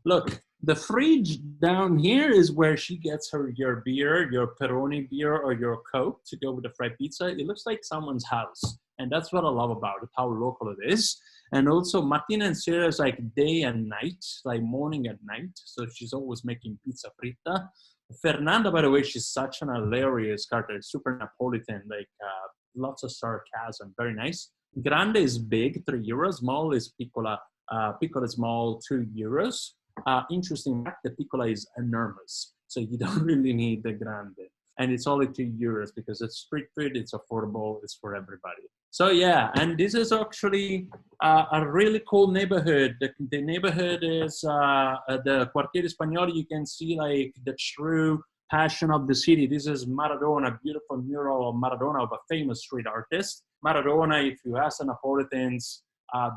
Look, the fridge down here is where she gets your beer, your Peroni beer, or your Coke to go with the fried pizza. It looks like someone's house. And that's what I love about it, how local it is. And also Martina and Sarah is like day and night, like morning and night. So she's always making pizza fritta. Fernanda, by the way, she's such an hilarious character, super Napolitan, like lots of sarcasm, very nice. Grande is big, €3. Small is piccola. Piccola is small, €2. Interesting fact, the piccola is enormous. So you don't really need the grande. and it's only €2 because it's street food, it's affordable, it's for everybody. So yeah, and this is actually a really cool neighborhood. The neighborhood is the Quartiere Spagnolo. You can see like the true passion of the city. This is Maradona, beautiful mural of Maradona, of a famous street artist. Maradona, if you ask the Napolitans,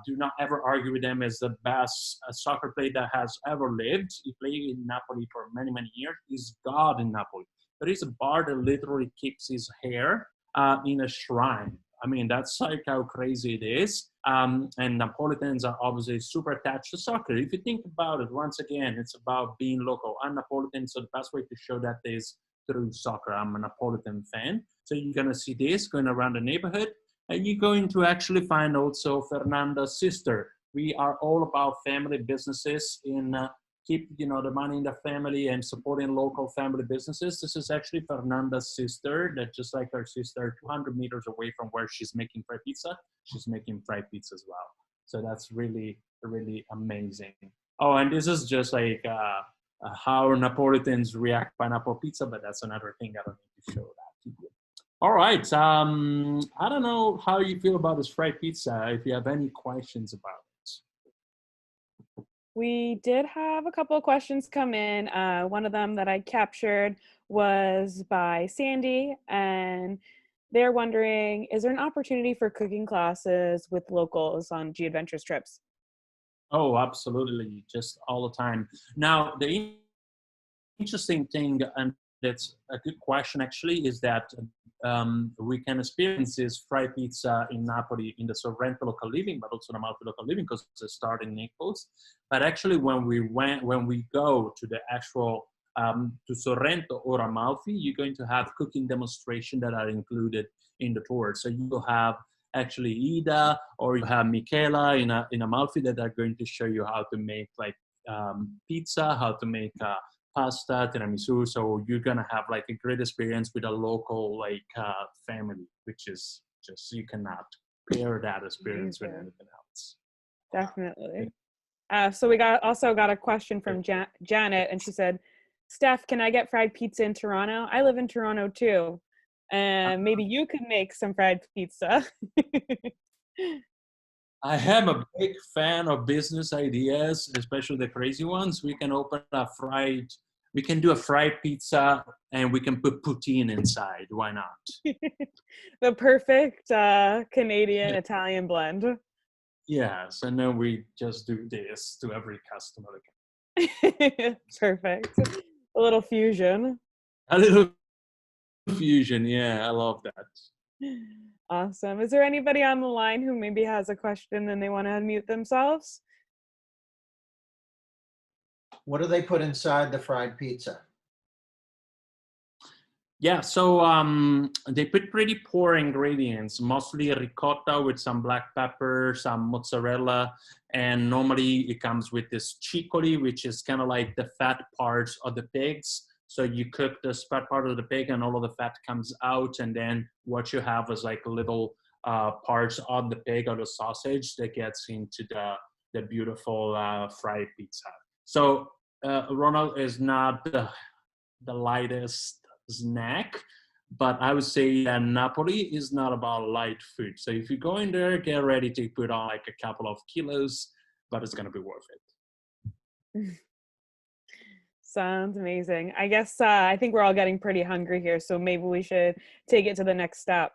do not ever argue with him as the best soccer player that has ever lived. He played in Napoli for many, many years. He's God in Napoli. There is a bar that literally keeps his hair in a shrine. I mean, that's like how crazy it is. And Napolitans are obviously super attached to soccer. If you think about it, once again, it's about being local. I'm Napolitan, so the best way to show that is through soccer. I'm a Napolitan fan. So you're going to see this going around the neighborhood. And you're going to actually find also Fernanda's sister. We are all about family businesses in keep the money in the family and supporting local family businesses. This is actually Fernanda's sister, that just like her sister, 200 meters away from where she's making fried pizza, she's making fried pizza as well. So that's really, really amazing. Oh, and this is just like how Napolitans react to pineapple pizza, but that's another thing I don't need to show that to you. All right. I don't know how you feel about this fried pizza, if you have any questions about it. We did have a couple of questions come in. One of them that I captured was by Sandy, and they're wondering, is there an opportunity for cooking classes with locals on Gadventures trips? Oh, absolutely. Just all the time. Now, the interesting thing, and that's a good question actually, is that we can experience this fried pizza in Napoli in the Sorrento local living, but also in Amalfi local living because it started in Naples. But actually, when we go to the actual to Sorrento or Amalfi, you're going to have cooking demonstrations that are included in the tour. So you will have actually Ida or you have Michela in Amalfi that are going to show you how to make like pizza, how to make pasta, tiramisu. So you're gonna have like a great experience with a local like family, which is just, you cannot pair that experience with anything else. Definitely. So we also got a question from Janet, and she said, Steph, can I get fried pizza in Toronto? I live in Toronto too. And maybe you could make some fried pizza. I am a big fan of business ideas, especially the crazy ones. We can do a fried pizza and we can put poutine inside. Why not? The perfect Canadian Italian blend. Yes, and then we just do this to every customer. Perfect. A little fusion. A little fusion, yeah, I love that. Awesome. Is there anybody on the line who maybe has a question and they want to unmute themselves? What do they put inside the fried pizza? Yeah, so they put pretty poor ingredients, mostly ricotta with some black pepper, some mozzarella, and normally it comes with this ciccoli, which is kind of like the fat parts of the pigs. So you cook the fat part of the pig and all of the fat comes out, and then what you have is like little parts of the pig or the sausage that gets into the beautiful fried pizza. So Ronald is not the lightest snack, but I would say that Napoli is not about light food. So if you go in there, get ready to put on like a couple of kilos, but it's gonna be worth it. Sounds amazing. I guess I think we're all getting pretty hungry here, so maybe we should take it to the next step.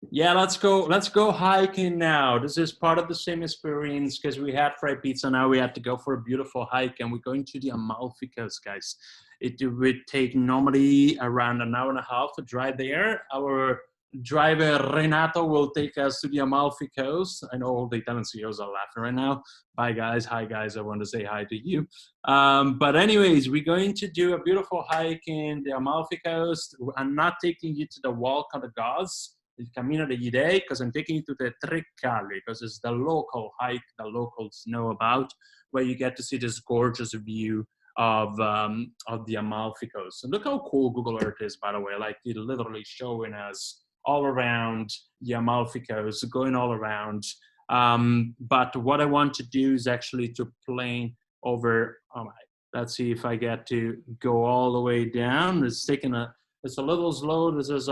Yeah, let's go hiking now. This is part of the same experience because we had fried pizza. Now we have to go for a beautiful hike, and we're going to the Amalfi Coast, guys. It would take normally around an hour and a half to drive there. Our driver Renato will take us to the Amalfi Coast. I know all the Italian CEOs are laughing right now. Bye guys, hi guys, I want to say hi to you. But anyways, we're going to do a beautiful hike in the Amalfi Coast. I'm not taking you to the Walk of the Gods, the Cammino degli Dei, because I'm taking you to the Tre Calli, because it's the local hike the locals know about, where you get to see this gorgeous view of the Amalfi Coast. And look how cool Google Earth is, by the way. Like, it's literally showing us all around the Amalfi Coast, going all around. But what I want to do is actually to plane over, oh my Let's see if I get to go all the way down. It's a little slow. This is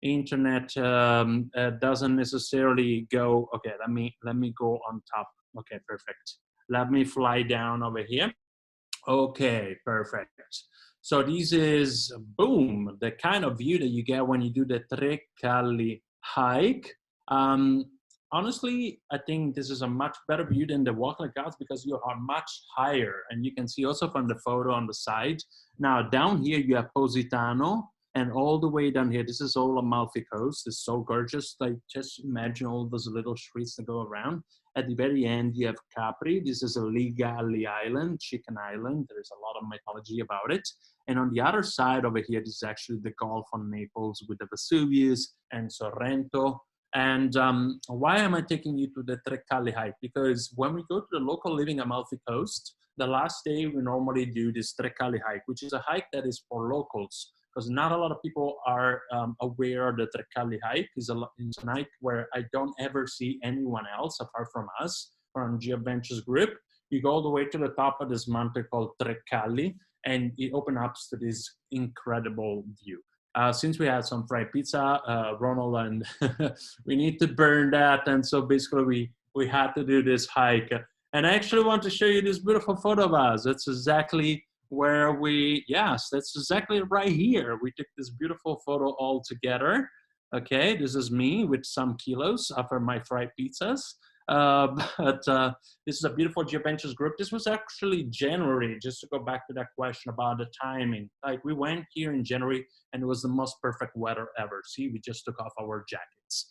internet doesn't necessarily go. Okay, let me go on top. Okay, perfect. Let me fly down over here. Okay, perfect. So this is, boom, the kind of view that you get when you do the Tre Calli hike. Honestly, I think this is a much better view than the Walk Like Gods because you are much higher. And you can see also from the photo on the side. Now, down here, you have Positano. And all the way down here, this is all Amalfi Coast. It's so gorgeous. Like, just imagine all those little streets that go around. At the very end, you have Capri. This is a Ligali Island, Chicken Island. There's a lot of mythology about it. And on the other side over here, this is actually the Gulf on Naples with the Vesuvius and Sorrento. And why am I taking you to the Tre Calli hike? Because when we go to the local living Amalfi Coast, the last day we normally do this Tre Calli hike, which is a hike that is for locals. Because not a lot of people are aware of the Tre Calli hike. It's a hike where I don't ever see anyone else apart from us, from Gadventures group. You go all the way to the top of this mountain called Tre Calli, and it opens up to this incredible view. Since we had some fried pizza, Ronald and we need to burn that. And so basically we had to do this hike. And I actually want to show you this beautiful photo of us. That's exactly where that's exactly right here. We took this beautiful photo all together. Okay, this is me with some kilos after my fried pizzas. This is a beautiful Gadventures group. This was actually January, just to go back to that question about the timing. Like we went here in January and it was the most perfect weather ever. See, we just took off our jackets.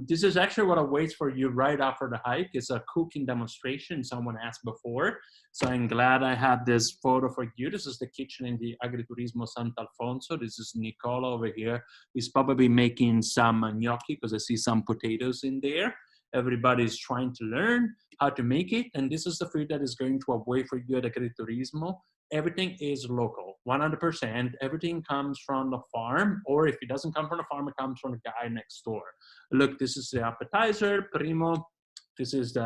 This is actually what awaits for you right after the hike. It's a cooking demonstration someone asked before. So I'm glad I had this photo for you. This is the kitchen in the Agriturismo Sant'Alfonso. This is Nicola over here. He's probably making some gnocchi because I see some potatoes in there. Everybody's trying to learn how to make it. And this is the food that is going to await for you at Agriturismo. Everything is local, 100%. Everything comes from the farm, or if it doesn't come from the farm, it comes from the guy next door. Look, this is the appetizer, primo. This is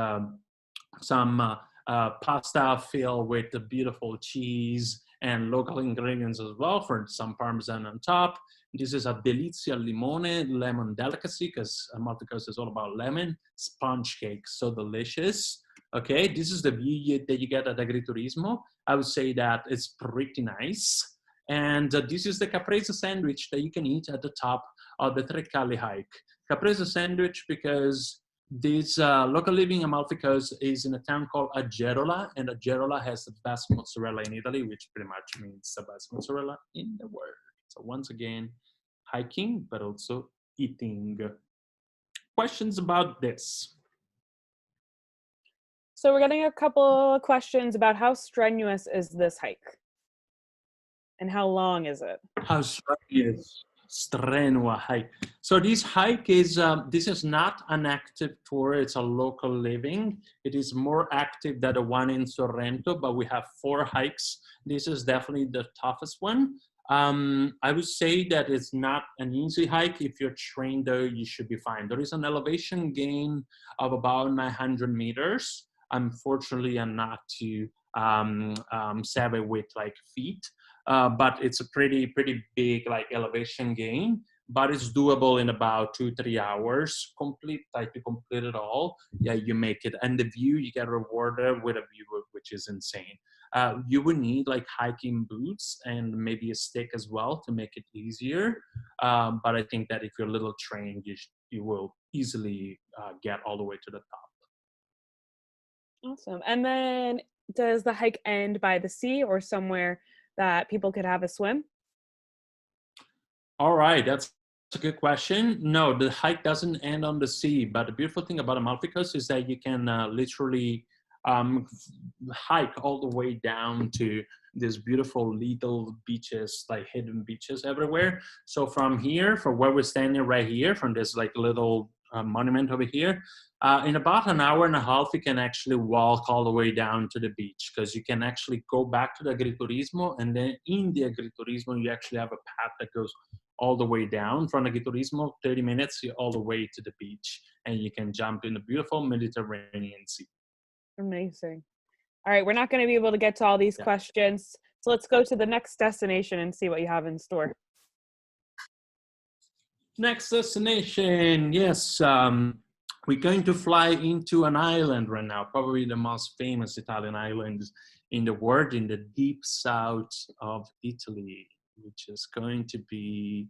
some pasta filled with the beautiful cheese and local ingredients as well for some parmesan on top. This is a delizia al limone, lemon delicacy, because Amalfi Coast is all about lemon. Sponge cake, so delicious. Okay, this is the view that you get at Agriturismo. I would say that it's pretty nice. And this is the caprese sandwich that you can eat at the top of the Tre Calli hike. Caprese sandwich because this local living Amalfi Coast is in a town called Agerola, and Agerola has the best mozzarella in Italy, which pretty much means the best mozzarella in the world. So once again, hiking, but also eating. Questions about this? So we're getting a couple of questions about how strenuous is this hike? And how long is it? How strenuous? Strenua hike. So this hike is, this is not an active tour, it's a local living. It is more active than the one in Sorrento, but we have 4 hikes. This is definitely the toughest one. I would say that it's not an easy hike. If you're trained though, you should be fine. There is an elevation gain of about 900 meters. Unfortunately, I'm not too savvy with like feet. But it's a pretty big like elevation gain, but it's doable in about 2-3 hours. To complete it all, yeah, you make it. And the view, you get rewarded with a view which is insane. You would need like hiking boots and maybe a stick as well to make it easier. But I think that if you're a little trained, you will easily get all the way to the top. Awesome. And then does the hike end by the sea or somewhere that people could have a swim? All right, that's a good question. No, the hike doesn't end on the sea, but the beautiful thing about Amalfi Coast is that you can literally hike all the way down to these beautiful little beaches, like hidden beaches everywhere. So from here, from where we're standing right here, from this like little monument over here, in about an hour and a half, you can actually walk all the way down to the beach, because you can actually go back to the Agriturismo, and then in the Agriturismo, you actually have a path that goes all the way down from the Agriturismo, 30 minutes, you're all the way to the beach, and you can jump in the beautiful Mediterranean Sea. Amazing. All right, we're not going to be able to get to all these Yeah. questions. So let's go to the next destination and see what you have in store. Next destination, yes. We're going to fly into an island right now, probably the most famous Italian island in the world, in the deep south of Italy, which is going to be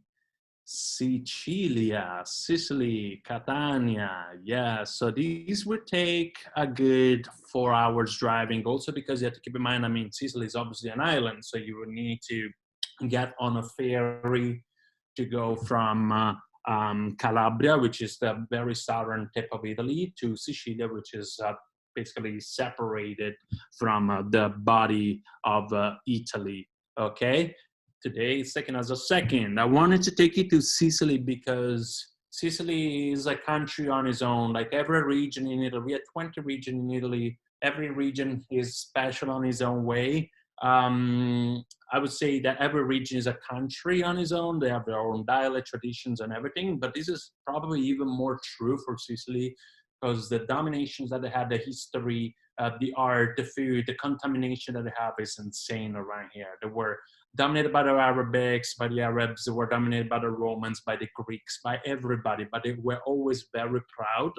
Sicilia, Sicily, Catania. Yeah, so these would take a good 4 hours driving. Also, because you have to keep in mind, I mean, Sicily is obviously an island, so you would need to get on a ferry to go from Calabria, which is the very southern tip of Italy, to Sicilia, which is basically separated from the body of Italy. Okay. Today is taken as a second. I wanted to take you to Sicily because Sicily is a country on its own. Like every region in Italy, we have 20 regions in Italy. Every region is special on its own way. I would say that every region is a country on its own. They have their own dialect, traditions, and everything. But this is probably even more true for Sicily because the dominations that they had, the history, the art, the food, the contamination that they have is insane around here. They were dominated by the Arabics, by the Arabs, they were dominated by the Romans, by the Greeks, by everybody, but they were always very proud,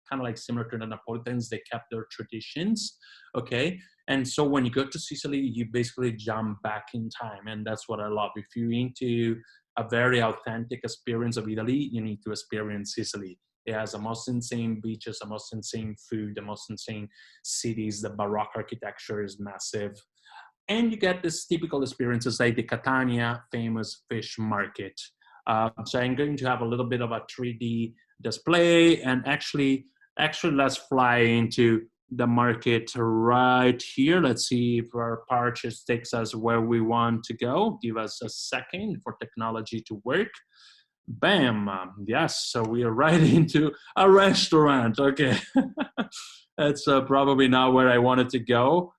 kind of like similar to the Napolitans, they kept their traditions, okay? And so when you go to Sicily, you basically jump back in time, and that's what I love. If you're into a very authentic experience of Italy, you need to experience Sicily. It has the most insane beaches, the most insane food, the most insane cities, the Baroque architecture is massive. And you get this typical experiences like the Catania famous fish market. So I'm going to have a little bit of a 3D display, and actually let's fly into the market right here. Let's see if our purchase takes us where we want to go. Give us a second for technology to work. Bam, yes, so we are right into a restaurant. Okay, that's probably not where I wanted to go.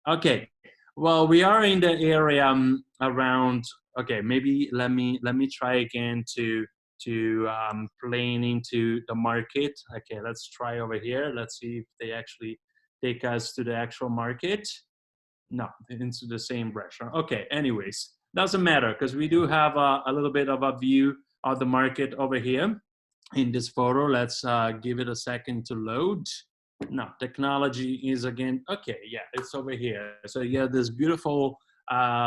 Okay, well, we are in the area around. Okay, maybe let me try again to plane into the market. Okay, let's try over here. Let's see if they actually take us to the actual market. No, into the same restaurant. Okay, anyways, doesn't matter because we do have a little bit of a view of the market over here in this photo. Let's give it a second to load. No, technology is again, okay, yeah, it's over here. So you have this beautiful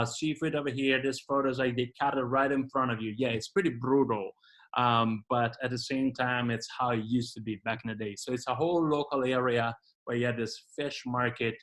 seafood over here. This photos, like they cut it right in front of you. Yeah, it's pretty brutal. But at the same time, it's how it used to be back in the day. So it's a whole local area where you have this fish market.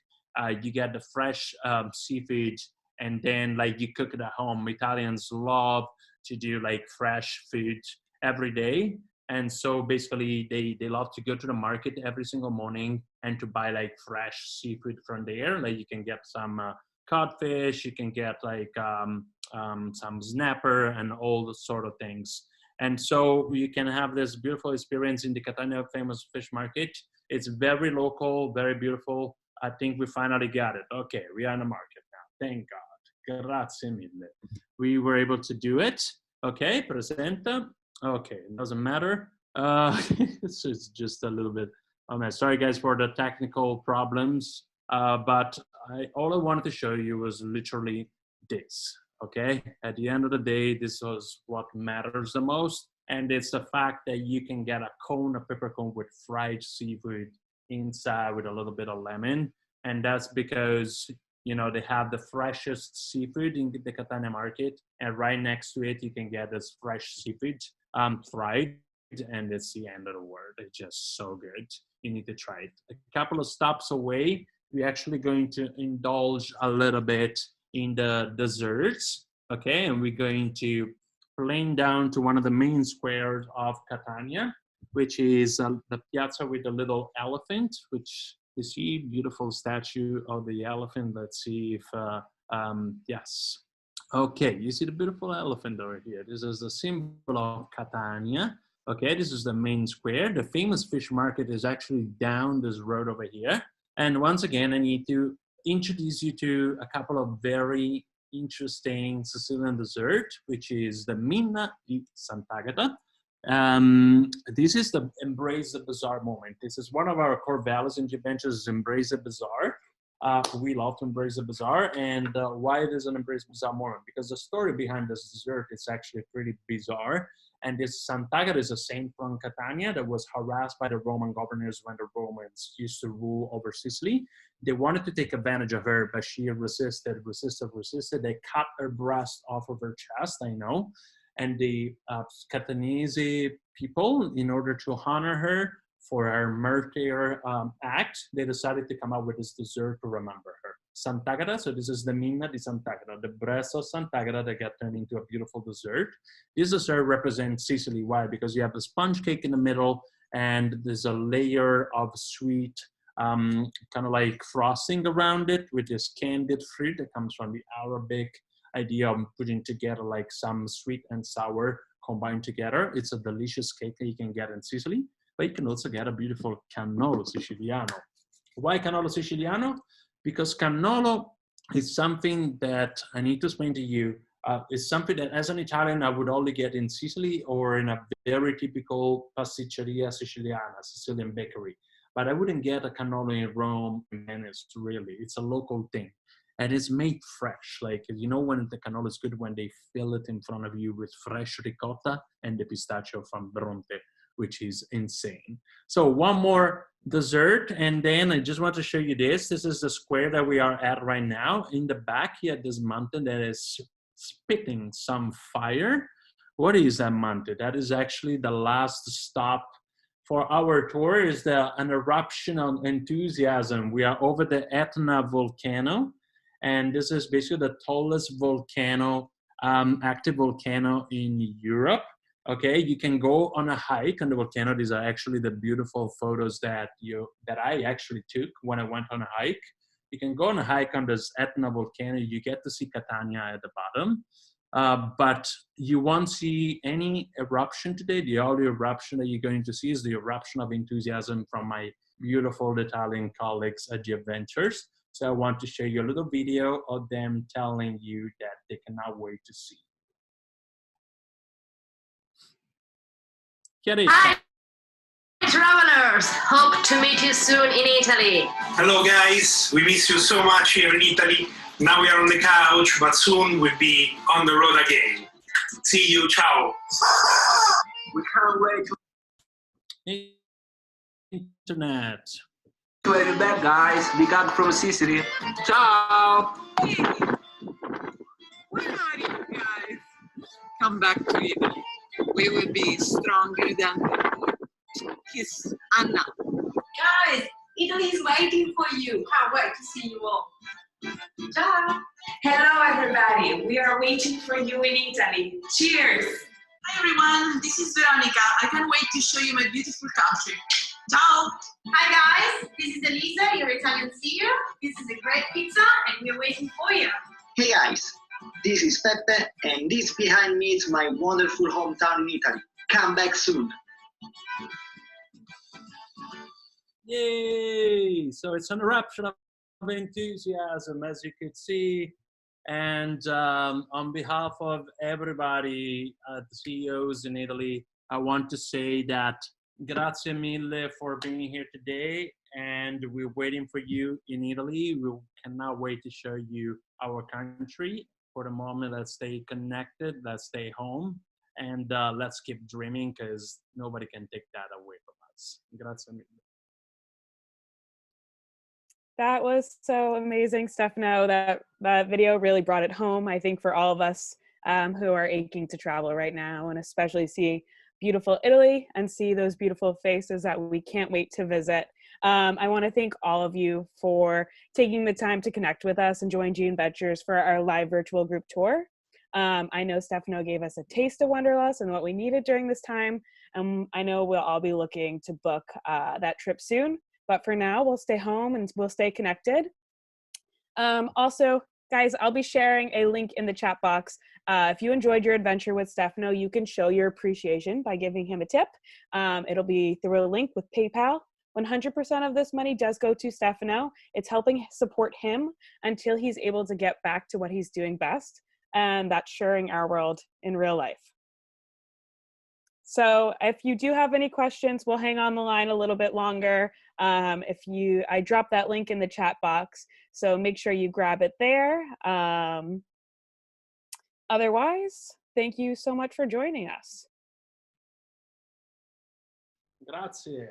You get the fresh seafood, and then like you cook it at home. Italians love to do like fresh food every day. And so basically they love to go to the market every single morning and to buy like fresh seafood from there. Like you can get some codfish, you can get like some snapper and all the sort of things. And so you can have this beautiful experience in the Catania famous fish market. It's very local, very beautiful. I think we finally got it. Okay, we are in the market now. Thank God. Grazie mille. We were able to do it. Okay, presenta. Okay, it doesn't matter. It's just a little bit. Oh man, sorry guys for the technical problems. But all I wanted to show you was literally this. Okay, at the end of the day, this was what matters the most, and it's the fact that you can get a cone, a pepper cone with fried seafood inside with a little bit of lemon, and that's because you know they have the freshest seafood in the Catania market, and right next to it you can get this fresh seafood fried, and it's the end of the world. It's just so good. You need to try it. A couple of stops away, we're actually going to indulge a little bit in the desserts, okay? And we're going to plane down to one of the main squares of Catania, which is the piazza with the little elephant, which you see, beautiful statue of the elephant. Let's see if, yes. Okay, you see the beautiful elephant over here. This is the symbol of Catania. Okay, this is the main square. The famous fish market is actually down this road over here. And once again, I need to introduce you to a couple of very interesting Sicilian dessert, which is the Minna di Sant'Agata. This is the embrace the bizarre moment. This is one of our core values in Gadventures, is embrace the bizarre. We love to embrace the bizarre. And why it is an embrace bizarre moment? Because the story behind this dessert is actually pretty bizarre. And this Sant'Agata is a saint from Catania that was harassed by the Roman governors when the Romans used to rule over Sicily. They wanted to take advantage of her, but she resisted. They cut her breast off of her chest, I know. And the Catanese people, in order to honor her for her martyr act, they decided to come up with this dessert to remember her. Sant'Agata, so this is the Minna di Sant'Agata, the breast of Sant'Agata that got turned into a beautiful dessert. This dessert represents Sicily. Why? Because you have the sponge cake in the middle, and there's a layer of sweet, kind of like frosting around it with this candied fruit that comes from the Arabic idea of putting together like some sweet and sour combined together. It's a delicious cake that you can get in Sicily, but you can also get a beautiful cannolo siciliano. Why cannolo siciliano? Because cannolo is something that I need to explain to you. It's something that as an Italian, I would only get in Sicily or in a very typical pasticceria siciliana, Sicilian bakery. But I wouldn't get a cannolo in Rome, in Venice, really. It's a local thing. And it's made fresh. Like, you know, when the cannolo is good, when they fill it in front of you with fresh ricotta and the pistachio from Bronte, which is insane. So one more dessert, and then I just want to show you this. This is the square that we are at right now. In the back here, this mountain that is spitting some fire. What is that mountain? That is actually the last stop for our tour, is an eruption of enthusiasm. We are over the Etna volcano, and this is basically the tallest volcano, active volcano in Europe. Okay, you can go on a hike on the volcano. These are actually the beautiful photos that I actually took when I went on a hike. You can go on a hike on this Etna volcano. You get to see Catania at the bottom, but you won't see any eruption today. The only eruption that you're going to see is the eruption of enthusiasm from my beautiful Italian colleagues at Gadventures. So I want to show you a little video of them telling you that they cannot wait to see. Hi, travelers! Hope to meet you soon in Italy. Hello guys, we miss you so much here in Italy. Now we are on the couch, but soon we'll be on the road again. See you, ciao. We can't wait to internet. To have you back, guys. Big hug from Sicily. Ciao. Where are you guys? Come back to Italy. We will be stronger than before. Kiss Anna. Guys, Italy is waiting for you. Can't wait to see you all. Ciao. Hello, everybody. We are waiting for you in Italy. Cheers. Hi, everyone. This is Veronica. I can't wait to show you my beautiful country. Ciao. Hi, guys. This is Elisa, your Italian CEO. This is a great pizza, and we're waiting for you. Hey, guys. This is Pepe, and this behind me is my wonderful hometown in Italy. Come back soon. Yay! So it's an eruption of enthusiasm, as you could see. And on behalf of everybody, the CEOs in Italy, I want to say that grazie mille for being here today. And we're waiting for you in Italy. We cannot wait to show you our country. For the moment, let's stay connected, let's stay home, and let's keep dreaming, because nobody can take that away from us. Grazie mille. That was so amazing, Stefano. That video really brought it home, I think, for all of us who are aching to travel right now, and especially see beautiful Italy and see those beautiful faces that we can't wait to visit. I want to thank all of you for taking the time to connect with us and join Gadventures for our live virtual group tour. I know Stefano gave us a taste of Wanderlust and what we needed during this time. I know we'll all be looking to book that trip soon, but for now, we'll stay home and we'll stay connected. Also, guys, I'll be sharing a link in the chat box. If you enjoyed your adventure with Stefano, you can show your appreciation by giving him a tip. It'll be through a link with PayPal. 100% of this money does go to Stefano. It's helping support him until he's able to get back to what he's doing best, and that's sharing our world in real life. So if you do have any questions, we'll hang on the line a little bit longer. I dropped that link in the chat box, so make sure you grab it there. Otherwise, thank you so much for joining us. Grazie.